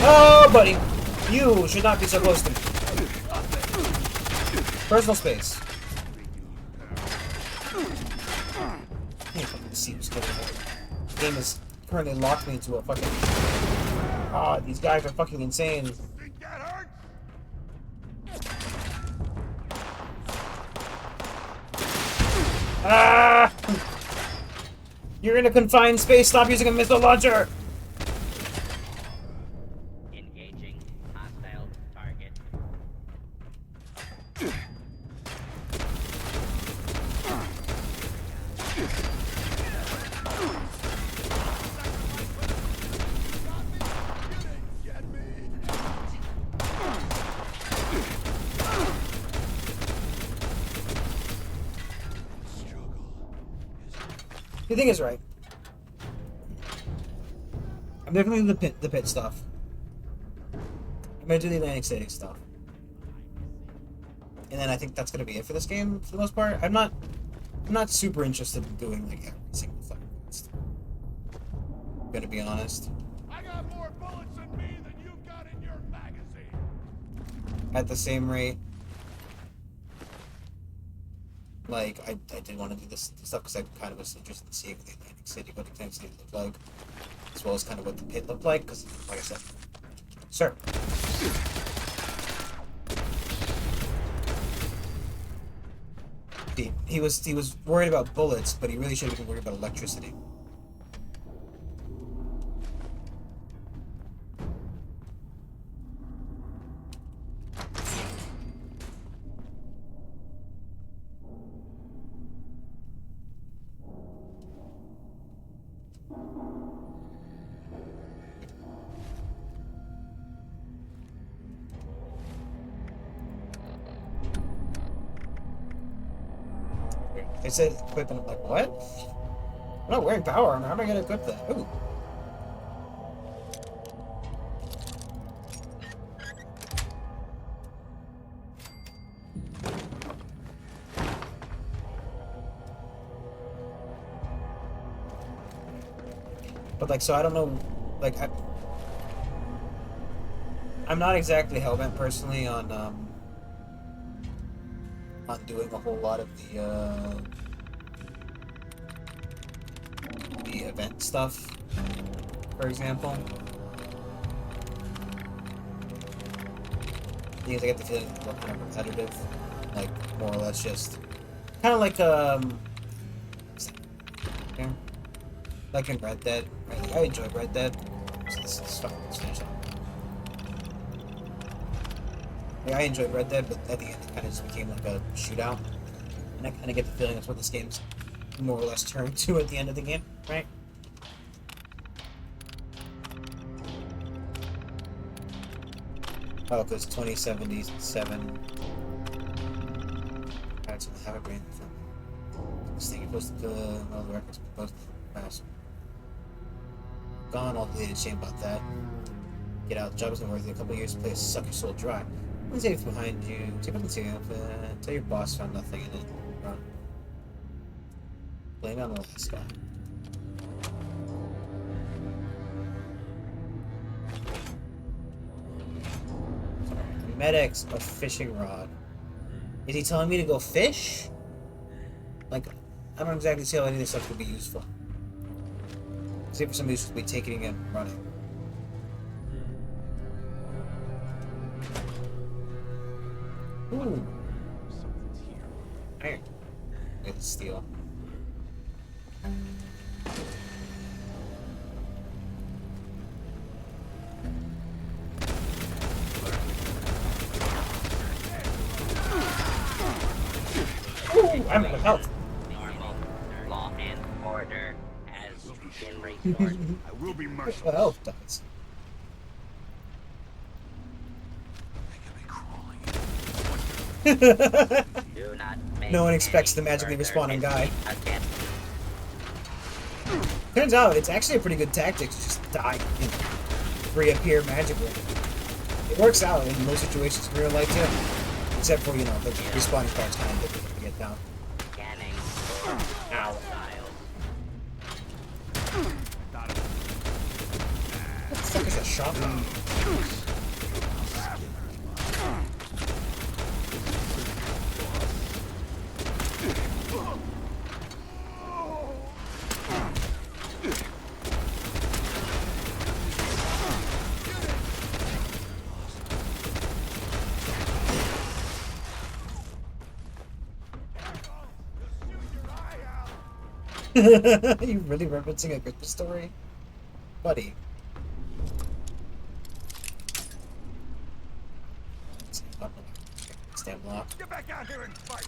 Oh, buddy! You should not be so close to me. Personal space. Can't fucking see who's killing me. The game has currently locked me into a fucking... Ah, these guys are fucking insane. Ah! You're in a confined space. Stop using a missile launcher. Engaging hostile target. The thing is right. I'm definitely doing the pit stuff. I'm gonna do the Atlantic City stuff. And then I think that's gonna be it for this game for the most part. I'm not super interested in doing like every single fucking quest. I'm gonna be honest. I got more bullets in me than you got in your magazine. At the same rate. Like, I did want to do this stuff because I kind of was interested in seeing the Atlantic City, what the Atlantic City looked like, as well as kind of what the pit looked like, because, like I said, sir. He was worried about bullets, but he really should have been worried about electricity. It said equip, and I'm like, what? I'm not wearing power armor. How am I gonna equip that? Ooh. But like, so I don't know, like, I'm not exactly hellbent personally on doing a whole lot of the event stuff, for example. Because I get the feeling it's more kind of repetitive, like more or less just kind of like like in Red Dead. Right? Like, I enjoy Red Dead. So this is fine. Let's finish up. Like, I enjoyed Red Dead, but at the end it kind of just became like a shootout, and I kind of get the feeling that's what this game's more or less turned to at the end of the game, right? Oh, because 2077. Alright, so I have a brain from this thing. It posted all the records posted fast. Gone, all deleted. Shame about that. Get out. The job isn't worth it. A couple of years to play suck your soul dry. One's safe behind you. Take up the team. Tell your boss found nothing in it. Run. Blame it on the last guy. Medics, a fishing rod. Is he telling me to go fish? Like, I don't exactly see how any of this stuff could be useful. See for somebody who's supposed to be taking it and running. Ooh. Iron. It's steel. Ooh, I'm out of health. Normal law and order has been restored. I will be merciful. What health does? Do not make No one expects the any magically further respawning guy. attempt. Turns out it's actually a pretty good tactic to just die and reappear magically. It works out in most situations in real life too. Except for, you know, the respawning part's kind of difficult to get down. Scanning. Ow. What the fuck is that shotgun? You really referencing a Christmas story? Buddy. Stand block. Get back out here and fight!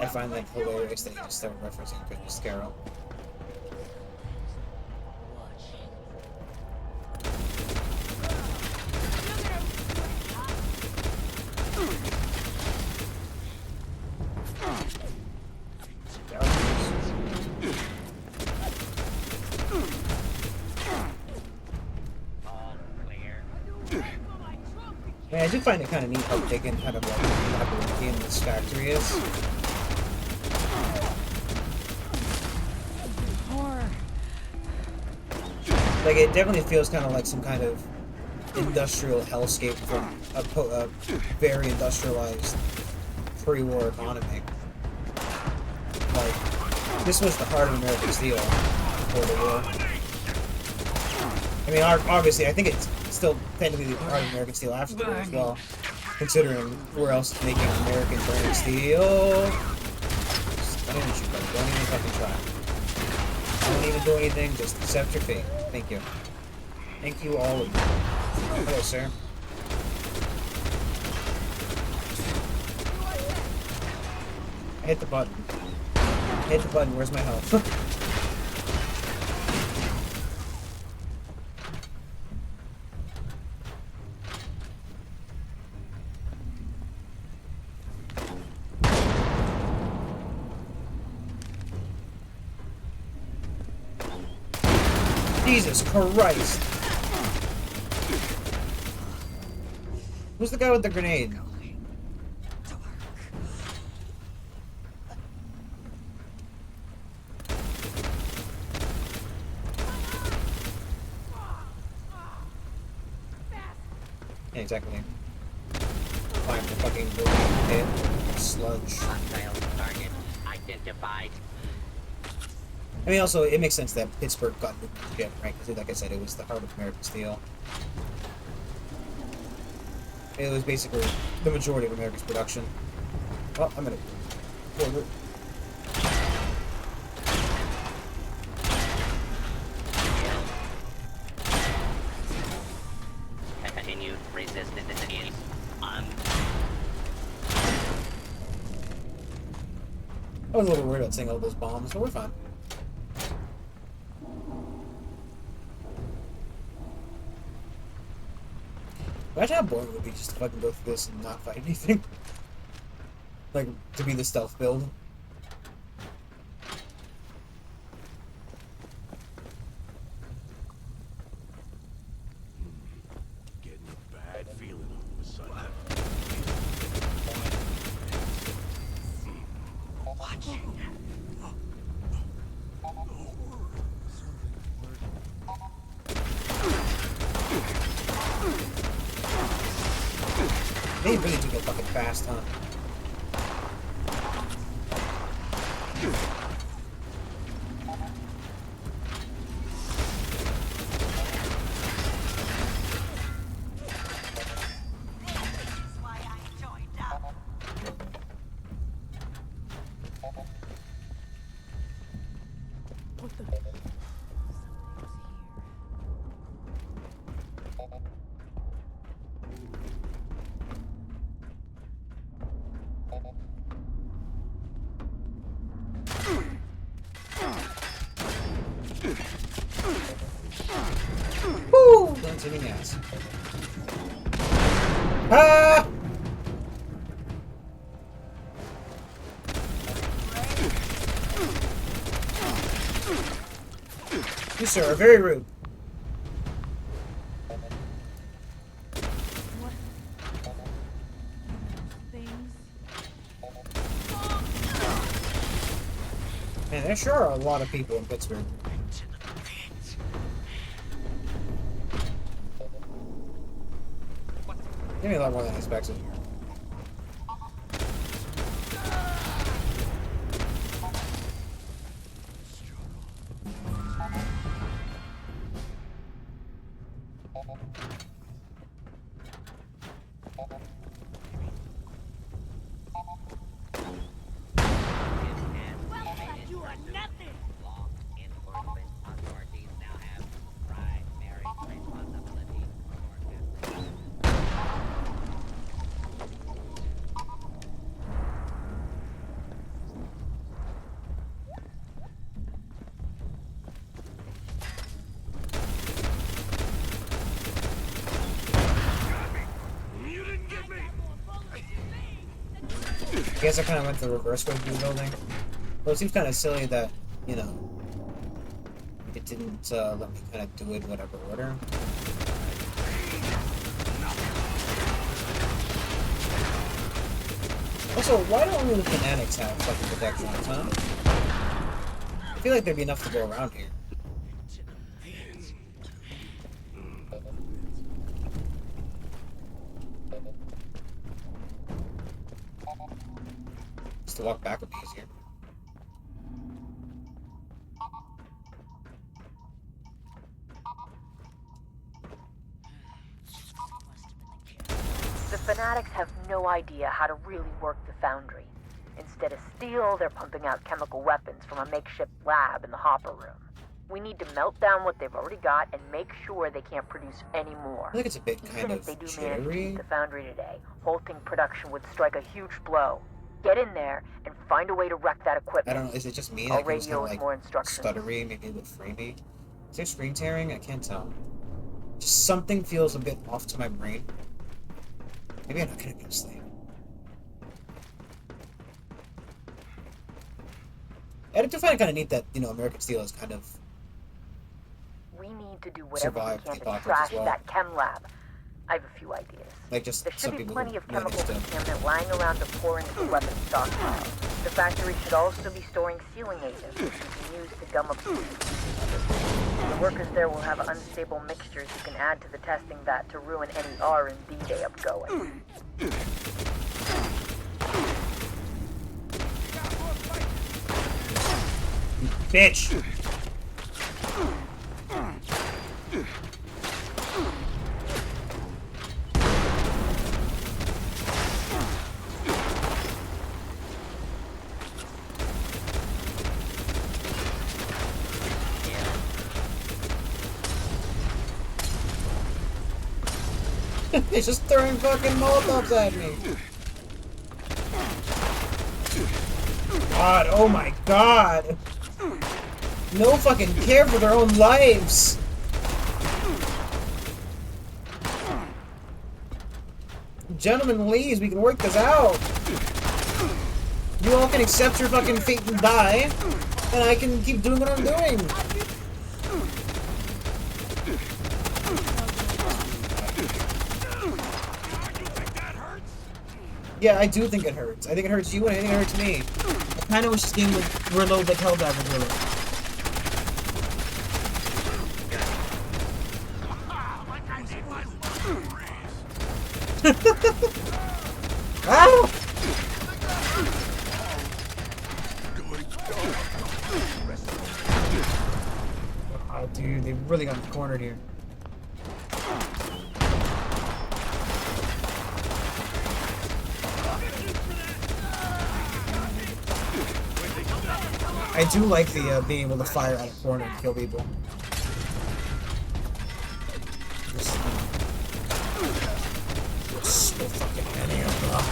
I find that hilarious that you just start referencing Christmas Carol. I do find it kind of neat how big and kind of like labyrinthian this factory is. Like, it definitely feels kind of like some kind of industrial hellscape from a very industrialized pre-war economy. Like, this was the heart of American steel before the war. I mean, obviously, I think it's still technically the heart of American steel after the war as well, considering where else is making American brand steel. Don't even shoot, buddy. Don't even fucking try. Don't even do anything, just accept your fate. Thank you. Thank you all of you. Hello, sir. I hit the button. I hit the button, where's my health? Jesus Christ! Who's the guy with the grenade? Yeah, exactly. Climb the fucking building pit. Sludge. Hostile target identified. I mean, also, it makes sense that Pittsburgh got the shit, right? Because, like I said, it was the heart of American steel. It was basically the majority of America's production. Well, I'm gonna order. Continued resistance is on. I was a little worried about seeing all those bombs, but we're fine. Imagine how boring it would be just to fucking go through this and not fight anything. Like, to be the stealth build. Getting a bad feeling all of a sudden. Watching. fast, huh? What the? Woo! That's hitting ass. Ah! You, sir, are very rude. Man, there sure are a lot of people in Pittsburgh. Maybe a lot more than I expected. I guess I kind of went the reverse way through the building. Well, it seems kind of silly that, you know, it didn't let me kind of do it in whatever order. Also, why don't only the Fanatics have fucking protections, huh? I feel like there'd be enough to go around here. Just to walk back would be easier. The Fanatics have no idea how to really work the Foundry. Instead of steel, they're pumping out chemical weapons from a makeshift lab in the Hopper Room. We need to melt down what they've already got and make sure they can't produce any more. I think it's a bit kind Even of if they do manage to jittery. keep the Foundry today, halting production would strike a huge blow. Get in there and find a way to wreck that equipment. I don't know, is it just me I'll that goes kind radio of with like more instructions. stuttery, maybe a bit framey? Is there screen tearing? I can't tell. Just something feels a bit off to my brain. Maybe I'm not gonna go to sleep. I do find it kind of neat that, you know, American Steel is kind of We need to do whatever we survived can the to apocalypse trash as well. that chem lab. I have a few ideas. Like just There should some be people plenty of who managed chemical to. contaminant lying around to pour into the weapons stockpile. The factory should also be storing sealing agents, which we can use to gum up the The workers there will have unstable mixtures you can add to the testing vat to ruin any R&D they have going. Bitch! He's just throwing fucking Molotovs at me. God, oh my god. No fucking care for their own lives. Gentlemen, please, we can work this out. You all can accept your fucking fate and die, and I can keep doing what I'm doing. Yeah, I do think it hurts. I think it hurts you, and I think it hurts me. I kind of wish this game would reload like Helldiver did it. Ah! Oh, dude, they really got me cornered here. I do like the being able to fire out of corner and kill people. So fucking many of them.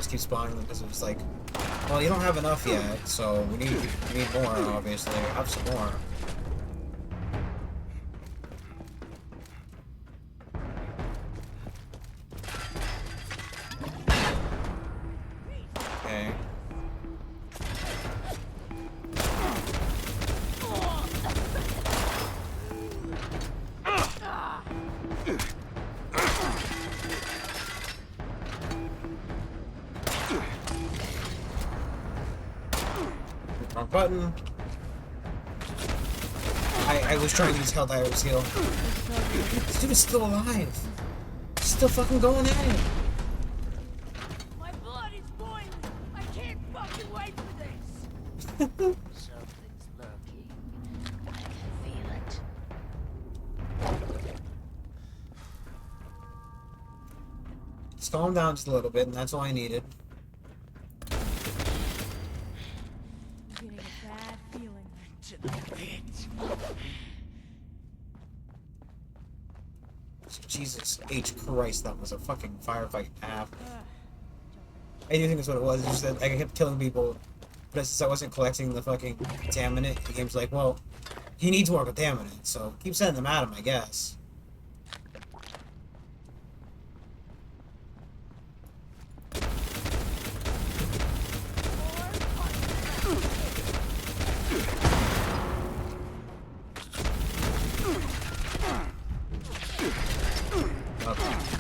Keep spawning them because it was like, well, you don't have enough yet, so we need more. Obviously, have some more. Okay. Button. I was trying to use Helldiver's heal. This dude is still alive. He's still fucking going at it. My blood is boiling. I can't fucking wait for this. Something's lurking. I can feel it. Just calm down just a little bit, and that's all I needed. Jesus H. Christ, that was a fucking firefight half. I do think that's what it was, it's just that I kept killing people, but since I wasn't collecting the fucking contaminant, the game's like, well, he needs more contaminant, so keep sending them at him, I guess.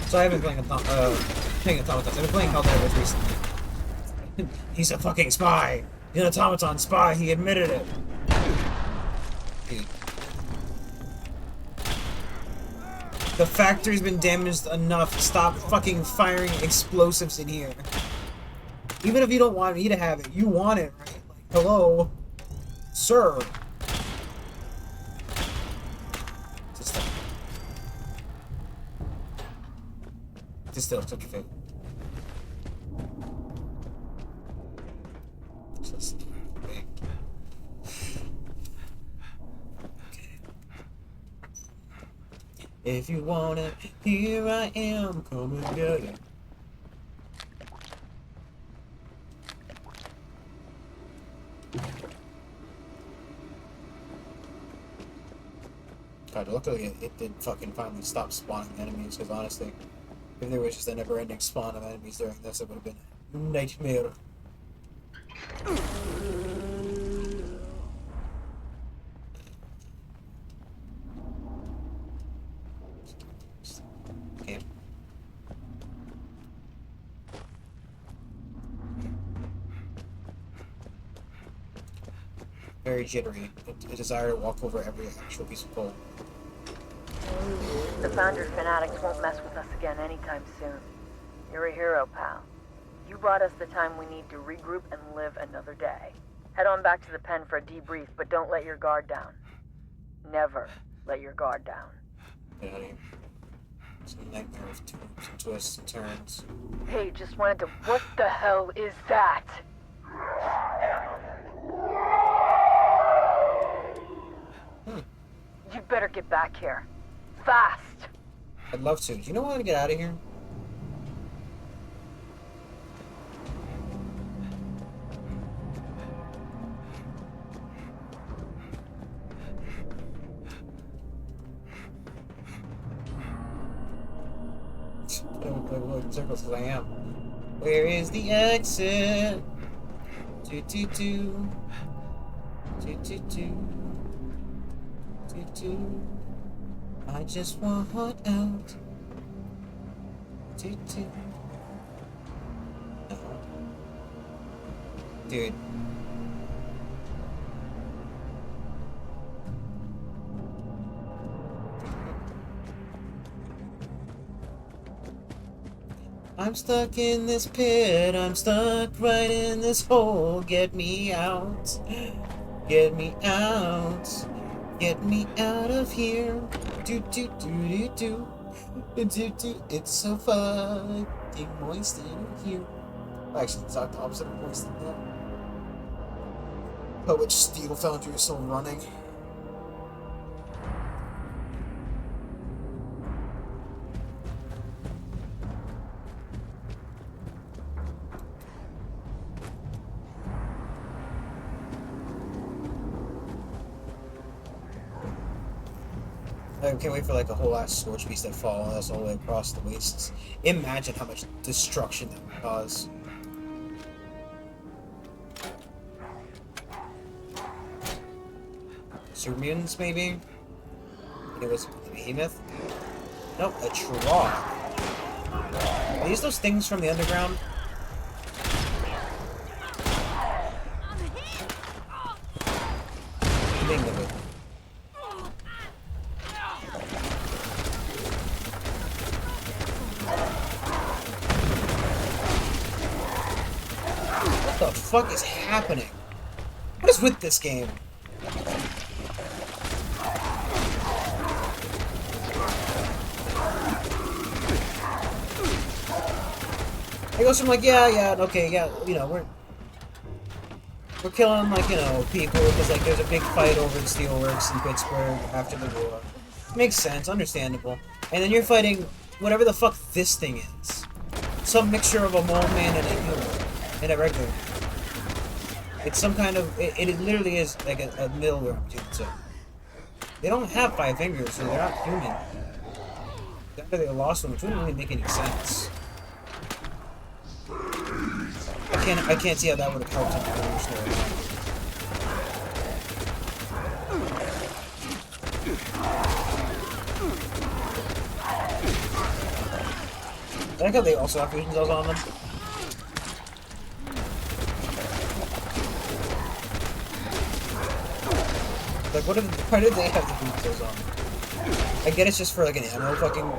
So I haven't been playing Automatons. I've been playing Helldivers recently. He's a fucking spy! He's an automaton spy, he admitted it! Dude. The factory's been damaged enough. Stop fucking firing explosives in here. Even if you don't want me to have it, you want it, right? Like, hello? Sir. Still took it. If you want it, here I am, come and get it. God, luckily it did fucking finally stop spawning enemies, because honestly, if there was just a never-ending spawn of enemies during this, it would have been a nightmare. Okay. Very jittery. A desire to walk over every actual piece of coal. The Foundry fanatics won't mess with us again anytime soon. You're a hero, pal. You brought us the time we need to regroup and live another day. Head on back to the pen for a debrief, but don't let your guard down. Never let your guard down. Get out of here. It's a nightmare of tubes and twists and turns. Hey, just wanted to... What the hell is that? You better get back here. Fast! I'd love to. Do you know how to get out of here? Circles as I am. Where is the exit? Do do do. Do do do. Do do. I just want out. Do do. No. Dude. I'm stuck in this pit, I'm stuck right in this hole. Get me out. Get me out. Get me out of here. Do do do do do. Do do. It's so fucking moist in here. Actually, it's not the opposite of moist in there. But which steel foundry is still running? I can't wait for like a whole ass Scorch Beast that follows us all the way across the wastes. Imagine how much destruction that would cause. Super mutants, maybe? It was the Behemoth? Nope, a Trog. Are these those things from the underground? Thing of it. What the fuck is happening? What is with this game? It goes from like, yeah, okay, yeah, you know, we're killing, like, you know, people because, like, there's a big fight over the steelworks in Pittsburgh after the war. Makes sense, understandable. And then you're fighting whatever the fuck this thing is. Some mixture of a mole man and a human. And a regular. It's some kind of, it literally is like a middle ground between the two. They don't have 5 fingers, so they're not human. After they lost them, which wouldn't really make any sense. I can't see how that would have helped in the other story. I like how they also have fusion cells on them. Like, why did they have the fusion cells on? I get it's just for like an ammo fucking.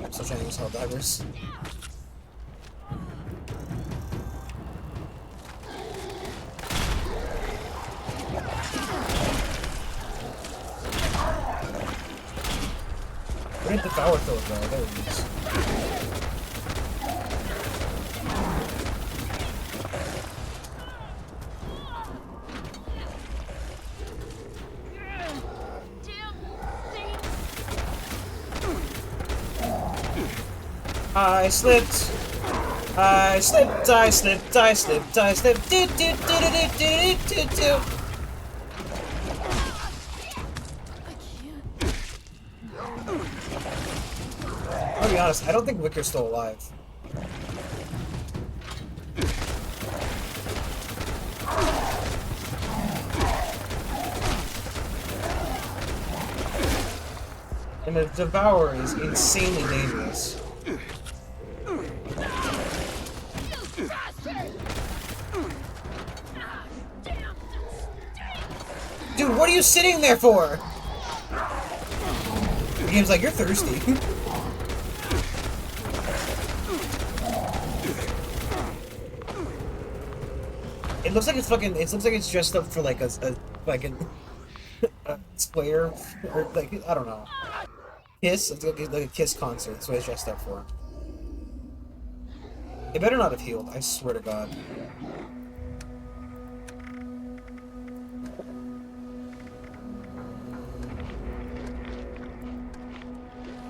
I'm still trying to use Helldivers. Where did the power throw go? There it is. I slipped. I slipped. I slipped. I slipped. I slipped. Do do do do do do do do. I'll be honest, I don't think Wicker's still alive. And the Devourer is insanely dangerous. Dude, what are you sitting there for? The game's like, you're thirsty. It looks like it's fucking. It looks like it's dressed up for like a Slayer or like I don't know. Kiss. It's like a Kiss concert. That's what it's dressed up for. It better not have healed. I swear to God.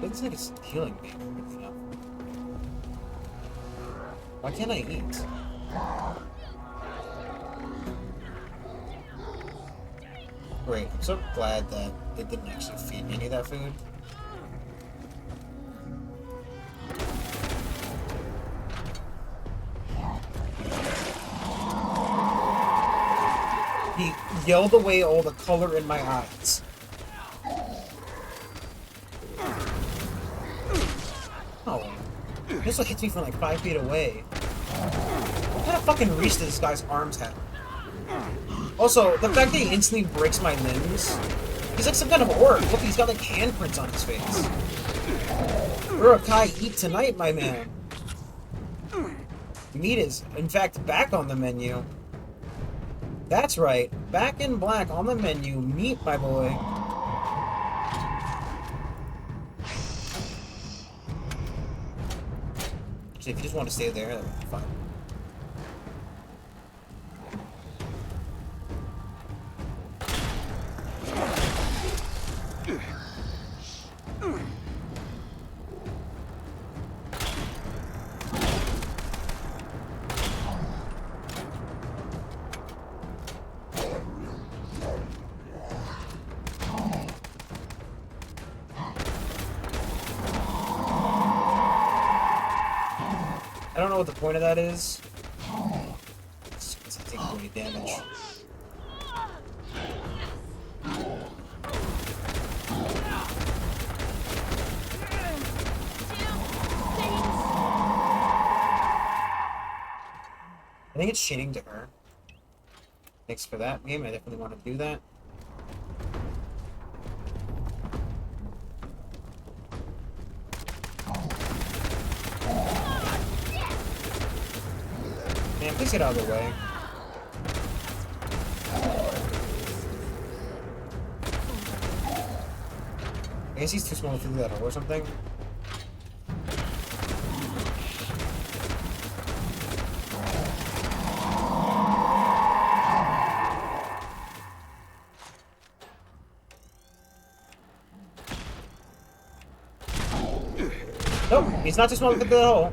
Looks like it's healing me. You know? Why can't I eat? Great. I'm so glad that it didn't actually feed me any of that food. He yelled away all the color in my eyes. Oh. This one hits me from like 5 feet away. What kind of fucking reach does this guy's arms have? Also, the fact that he instantly breaks my limbs. He's like some kind of orc. Look, he's got like handprints on his face. Urukai, eat tonight, my man. Meat is, in fact, back on the menu. That's right. Back in black on the menu. Meat, my boy. Actually, if you just want to stay there, that would be fine. I don't know what the point of that is. It's taking any damage. I think it's cheating to her. Thanks for that game. I definitely want to do that. Man, please get out of the way. I guess he's too small to do that or something. Nope, he's not too small to fit that hole.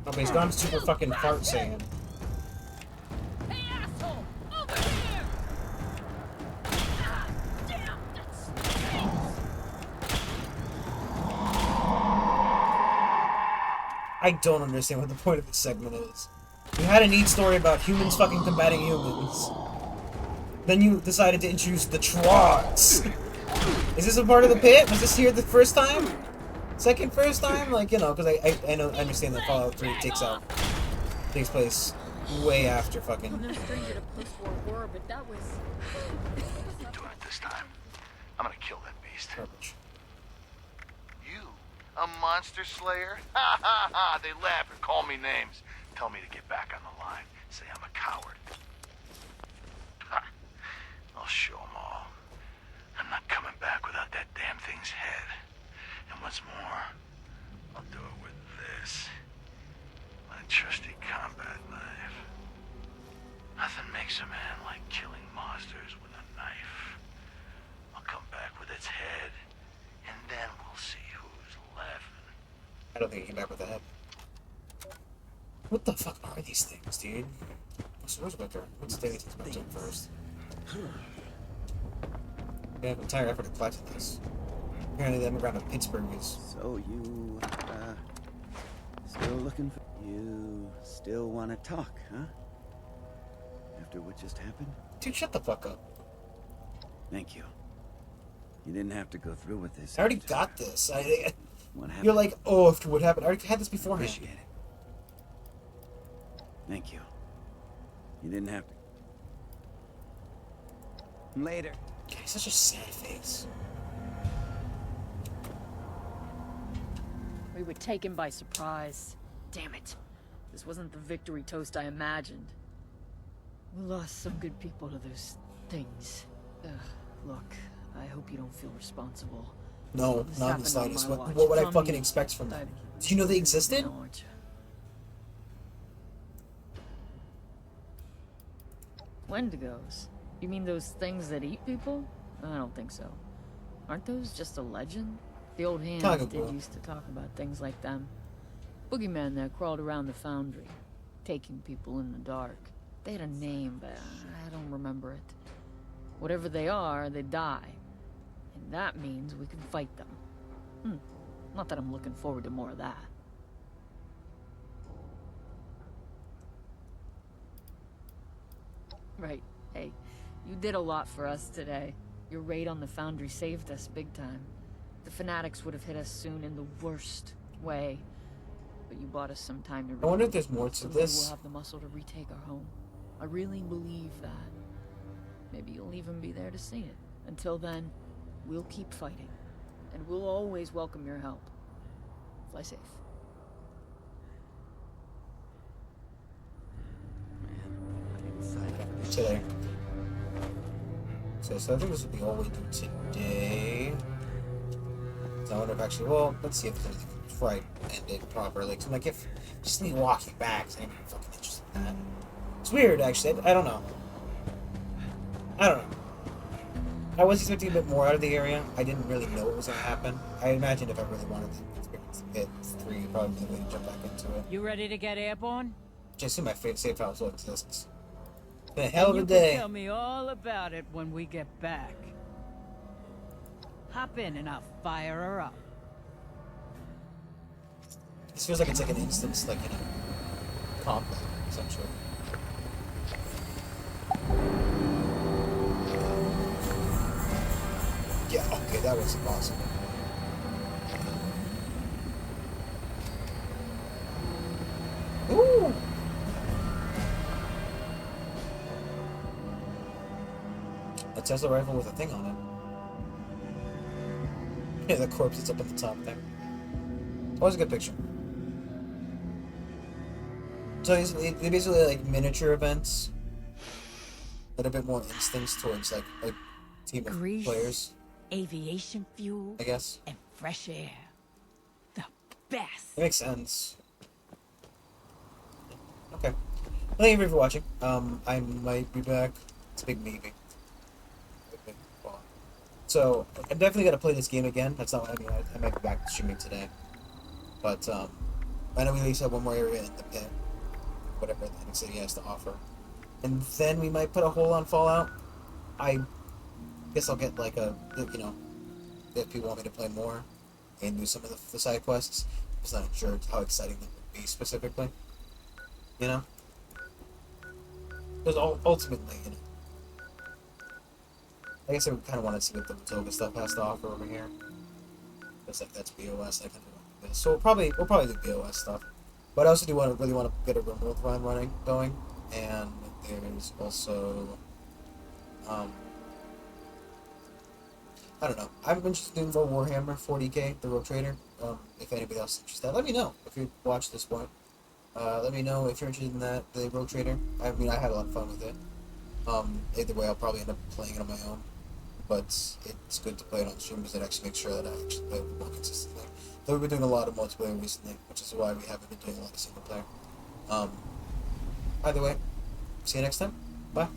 Okay, he's gone super fucking fart Saiyan. Hey, asshole! Over here! Ah, damn! I don't understand what the point of this segment is. You had a neat story about humans fucking combating humans. Then you decided to introduce the Trogs. Is this a part of the pit? Was this here the first time? First time? Like, you know, because I understand that Fallout 3 takes place way after fucking... I'm no stranger to post-war war, but that was... Doing it this time. I'm gonna kill that beast. Garbage. You? A monster slayer? Ha ha ha! They laugh and call me names. Tell me to get back on the line. Say I'm a coward. Ha! I'll show them all. I'm not coming back without that damn thing's head. And what's more, I'll do it with this. My trusty combat knife. Nothing makes a man like killing monsters with a knife. I'll come back with its head, and then we'll see who's laughing. I don't think he came back with that. What the fuck are these things, dude? Where's Wicker? Let's take these things first. We have an entire effort to collect this. Apparently the underground of Pittsburgh is... So you, still looking for... You still want to talk, huh? After what just happened? Dude, shut the fuck up. Thank you. You didn't have to go through with this. I already got this. What happened? You're like, oh, after what happened. I already had this beforehand. Appreciate it. Thank you. You didn't have to... Later. God, he's such a sad face. We were taken by surprise. Damn it. This wasn't the victory toast I imagined. We lost some good people to those things. Look, I hope you don't feel responsible. No, This not in happened the on slightest. my What watch. would I From fucking you. expect from them? Do you know they existed? Wendigos? You mean those things that eat people? I don't think so. Aren't those just a legend? The old hands did used to talk about things like them. Boogeymen that crawled around the foundry, taking people in the dark. They had a name, but I don't remember it. Whatever they are, they die. And that means we can fight them. Not that I'm looking forward to more of that. Right. Hey, you did a lot for us today. Your raid on the foundry saved us big time. The fanatics would have hit us soon in the worst way. But you bought us some time to I wonder if there's more to this. We'll have the muscle to retake our home. I really believe that. Maybe you'll even be there to see it. Until then, we'll keep fighting. And we'll always welcome your help. Fly safe. Today. So I think this will be all we do today. So I wonder if actually, well, let's see if there's anything right ended properly. Cause I'm like, if just me walking back, so I'm fucking interested in that. It's weird, actually. I don't know. I was expecting a bit more out of the area. I didn't really know what was gonna happen. I imagined if I really wanted to experience Pit 3, probably the way to jump back into it. You ready to get airborne? Just see my safe house still exists. It's been a hell of a day. You can tell me all about it when we get back. Hop in and I'll fire her up. This feels like it's like an instance, like, combat, essentially. Yeah, okay, that was impossible. Ooh! A Tesla rifle with a thing on it. Yeah, the corpse is up at the top there. Always a good picture. So they basically like miniature events. A little bit more instincts towards like a team of players. Aviation fuel, I guess. and fresh air. The best. That makes sense. Okay. Thank you for watching. I might be back. It's a big maybe. So I'm definitely gonna play this game again. That's not what I mean. I might be back streaming today. But I know we at least have one more area in the pit. Whatever the city has to offer. And then we might put a hole on Fallout. I guess I'll get like a, if people want me to play more and do some of the side quests. I'm just not sure how exciting that would be specifically. Because ultimately, I guess I kind of want to see what the Matilda stuff has to offer over here. Looks like that's BOS. I kind of want this. So we'll probably do BOS stuff. But I also do really want to get a remote run going, and there's also I don't know. I'm interested in more Warhammer 40k, the Rogue Trader. If anybody else is interested, let me know if you watch this point. Let me know if you're interested in that, the Rogue Trader. I mean, I had a lot of fun with it. Either way, I'll probably end up playing it on my own. But it's good to play it on stream because it actually makes sure that I actually play it more consistently. Though we've been doing a lot of multiplayer recently, which is why we haven't been doing a lot of single player. Either way, see you next time. Bye.